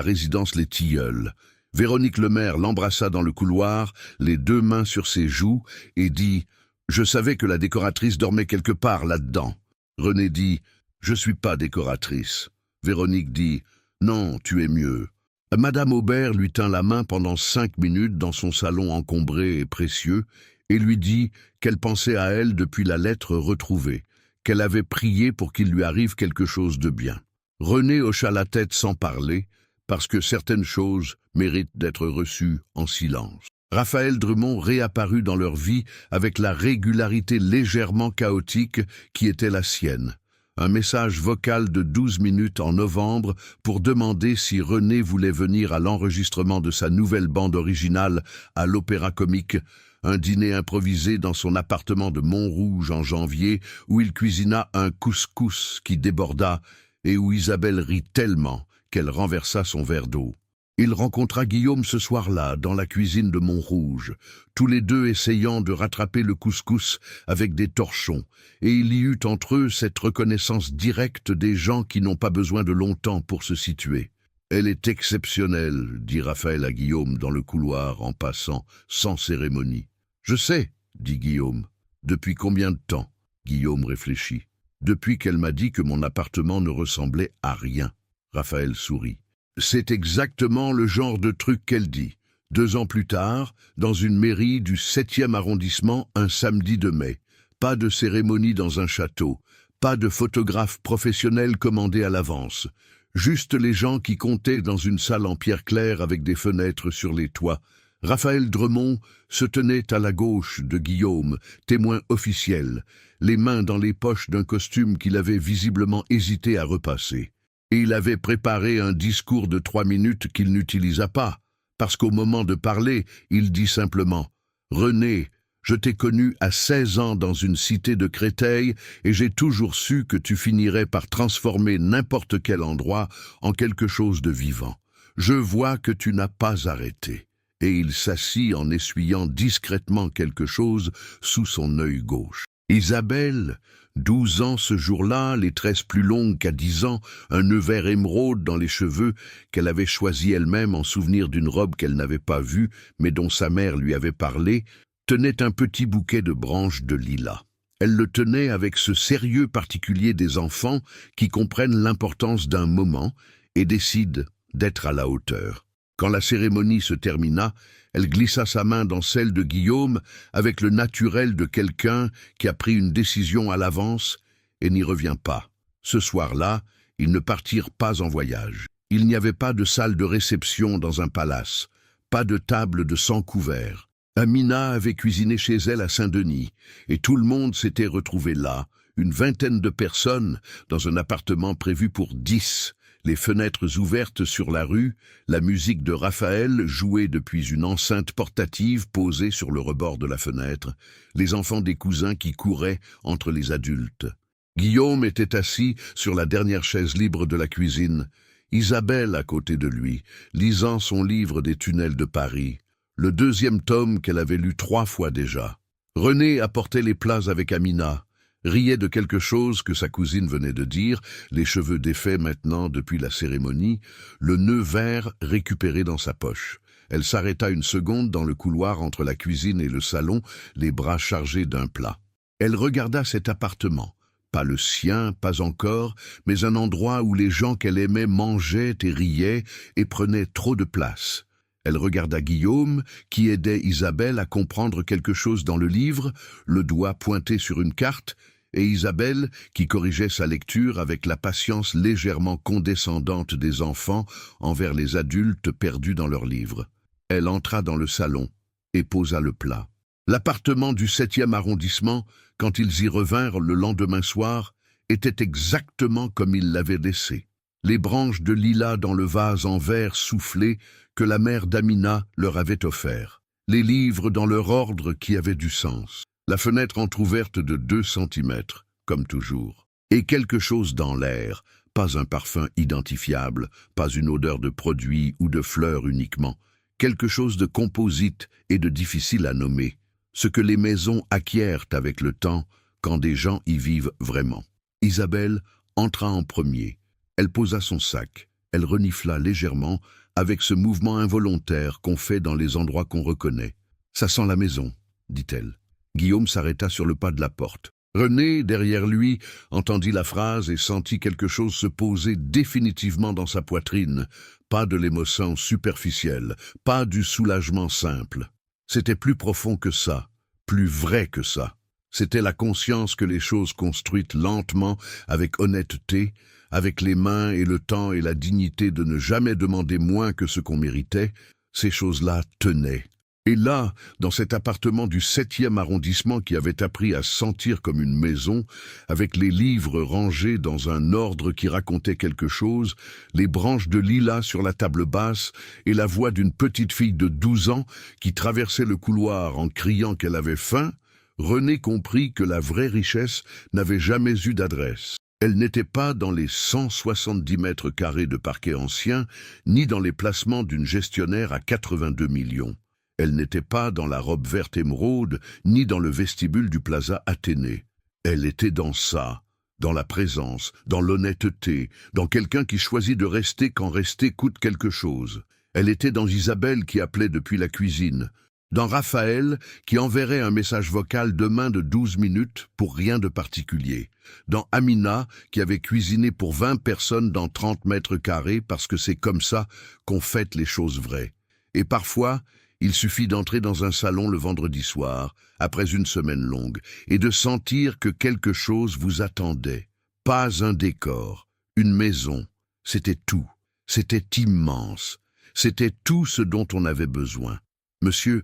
Speaker 1: résidence Les Tilleuls. Véronique Lemaire l'embrassa dans le couloir, les 2 mains sur ses joues, et dit « Je savais que la décoratrice dormait quelque part là-dedans ». René dit « Je suis pas décoratrice ». Véronique dit « Non, tu es mieux ». Madame Aubert lui tint la main pendant 5 minutes dans son salon encombré et précieux, et lui dit qu'elle pensait à elle depuis la lettre retrouvée, qu'elle avait prié pour qu'il lui arrive quelque chose de bien. René hocha la tête sans parler, parce que certaines choses méritent d'être reçues en silence. Raphaël Drumont réapparut dans leur vie avec la régularité légèrement chaotique qui était la sienne. Un message vocal de 12 minutes en novembre pour demander si René voulait venir à l'enregistrement de sa nouvelle bande originale à l'Opéra-Comique, un dîner improvisé dans son appartement de Montrouge en janvier où il cuisina un couscous qui déborda et où Isabelle rit tellement qu'elle renversa son verre d'eau. Il rencontra Guillaume ce soir-là dans la cuisine de Montrouge, tous les 2 essayant de rattraper le couscous avec des torchons, et il y eut entre eux cette reconnaissance directe des gens qui n'ont pas besoin de longtemps pour se situer. « Elle est exceptionnelle », dit Raphaël à Guillaume dans le couloir en passant, sans cérémonie. « Je sais », dit Guillaume. « Depuis combien de temps ?» Guillaume réfléchit. « Depuis qu'elle m'a dit que mon appartement ne ressemblait à rien. » Raphaël sourit. C'est exactement le genre de truc qu'elle dit. 2 ans plus tard, dans une mairie du 7e arrondissement, un samedi de mai. Pas de cérémonie dans un château, pas de photographe professionnel commandé à l'avance. Juste les gens qui comptaient dans une salle en pierre claire avec des fenêtres sur les toits. Raphaël Drumont se tenait à la gauche de Guillaume, témoin officiel, les mains dans les poches d'un costume qu'il avait visiblement hésité à repasser. Et il avait préparé un discours de 3 minutes qu'il n'utilisa pas, parce qu'au moment de parler, il dit simplement « René, je t'ai connu à 16 ans dans une cité de Créteil et j'ai toujours su que tu finirais par transformer n'importe quel endroit en quelque chose de vivant. Je vois que tu n'as pas arrêté. » Et il s'assit en essuyant discrètement quelque chose sous son œil gauche. Isabelle, 12 ans ce jour-là, les tresses plus longues qu'à 10 ans, un nœud vert émeraude dans les cheveux qu'elle avait choisi elle-même en souvenir d'une robe qu'elle n'avait pas vue mais dont sa mère lui avait parlé, tenait un petit bouquet de branches de lilas. Elle le tenait avec ce sérieux particulier des enfants qui comprennent l'importance d'un moment et décident d'être à la hauteur. Quand la cérémonie se termina, elle glissa sa main dans celle de Guillaume avec le naturel de quelqu'un qui a pris une décision à l'avance et n'y revient pas. Ce soir-là, ils ne partirent pas en voyage. Il n'y avait pas de salle de réception dans un palace, pas de table de 100 couverts. Amina avait cuisiné chez elle à Saint-Denis, et tout le monde s'était retrouvé là, une vingtaine de personnes, dans un appartement prévu pour 10, les fenêtres ouvertes sur la rue, la musique de Raphaël jouée depuis une enceinte portative posée sur le rebord de la fenêtre, les enfants des cousins qui couraient entre les adultes. Guillaume était assis sur la dernière chaise libre de la cuisine, Isabelle à côté de lui, lisant son livre des tunnels de Paris, le 2e tome qu'elle avait lu 3 fois déjà. René apportait les plats avec Amina, riait de quelque chose que sa cousine venait de dire, les cheveux défaits maintenant depuis la cérémonie, le nœud vert récupéré dans sa poche. Elle s'arrêta une seconde dans le couloir entre la cuisine et le salon, les bras chargés d'un plat. Elle regarda cet appartement. Pas le sien, pas encore, mais un endroit où les gens qu'elle aimait mangeaient et riaient et prenaient trop de place. Elle regarda Guillaume, qui aidait Isabelle à comprendre quelque chose dans le livre, le doigt pointé sur une carte, et Isabelle, qui corrigeait sa lecture avec la patience légèrement condescendante des enfants envers les adultes perdus dans leurs livres. Elle entra dans le salon et posa le plat. L'appartement du 7e arrondissement, quand ils y revinrent le lendemain soir, était exactement comme ils l'avaient laissé. Les branches de lilas dans le vase en verre soufflé que la mère d'Amina leur avait offert. Les livres dans leur ordre qui avaient du sens. La fenêtre entr'ouverte de 2 centimètres, comme toujours. Et quelque chose dans l'air, pas un parfum identifiable, pas une odeur de produit ou de fleurs uniquement. Quelque chose de composite et de difficile à nommer. Ce que les maisons acquièrent avec le temps quand des gens y vivent vraiment. Isabelle entra en premier. Elle posa son sac. Elle renifla légèrement avec ce mouvement involontaire qu'on fait dans les endroits qu'on reconnaît. « Ça sent la maison », dit-elle. Guillaume s'arrêta sur le pas de la porte. René, derrière lui, entendit la phrase et sentit quelque chose se poser définitivement dans sa poitrine. Pas de l'émotion superficielle, pas du soulagement simple. C'était plus profond que ça, plus vrai que ça. C'était la conscience que les choses construites lentement, avec honnêteté, avec les mains et le temps et la dignité de ne jamais demander moins que ce qu'on méritait, ces choses-là tenaient. Et là, dans cet appartement du 7e arrondissement qui avait appris à se sentir comme une maison, avec les livres rangés dans un ordre qui racontait quelque chose, les branches de lilas sur la table basse et la voix d'une petite fille de 12 ans qui traversait le couloir en criant qu'elle avait faim, René comprit que la vraie richesse n'avait jamais eu d'adresse. Elle n'était pas dans les 170 mètres carrés de parquet ancien, ni dans les placements d'une gestionnaire à 82 millions. Elle n'était pas dans la robe verte émeraude, ni dans le vestibule du Plaza Athénée. Elle était dans ça, dans la présence, dans l'honnêteté, dans quelqu'un qui choisit de rester quand rester coûte quelque chose. Elle était dans Isabelle qui appelait depuis la cuisine, dans Raphaël qui enverrait un message vocal demain de 12 minutes pour rien de particulier, dans Amina qui avait cuisiné pour 20 personnes dans 30 mètres carrés parce que c'est comme ça qu'on fête les choses vraies. Et parfois, il suffit d'entrer dans un salon le vendredi soir, après une semaine longue, et de sentir que quelque chose vous attendait. Pas un décor, une maison. C'était tout. C'était immense. C'était tout ce dont on avait besoin. Monsieur,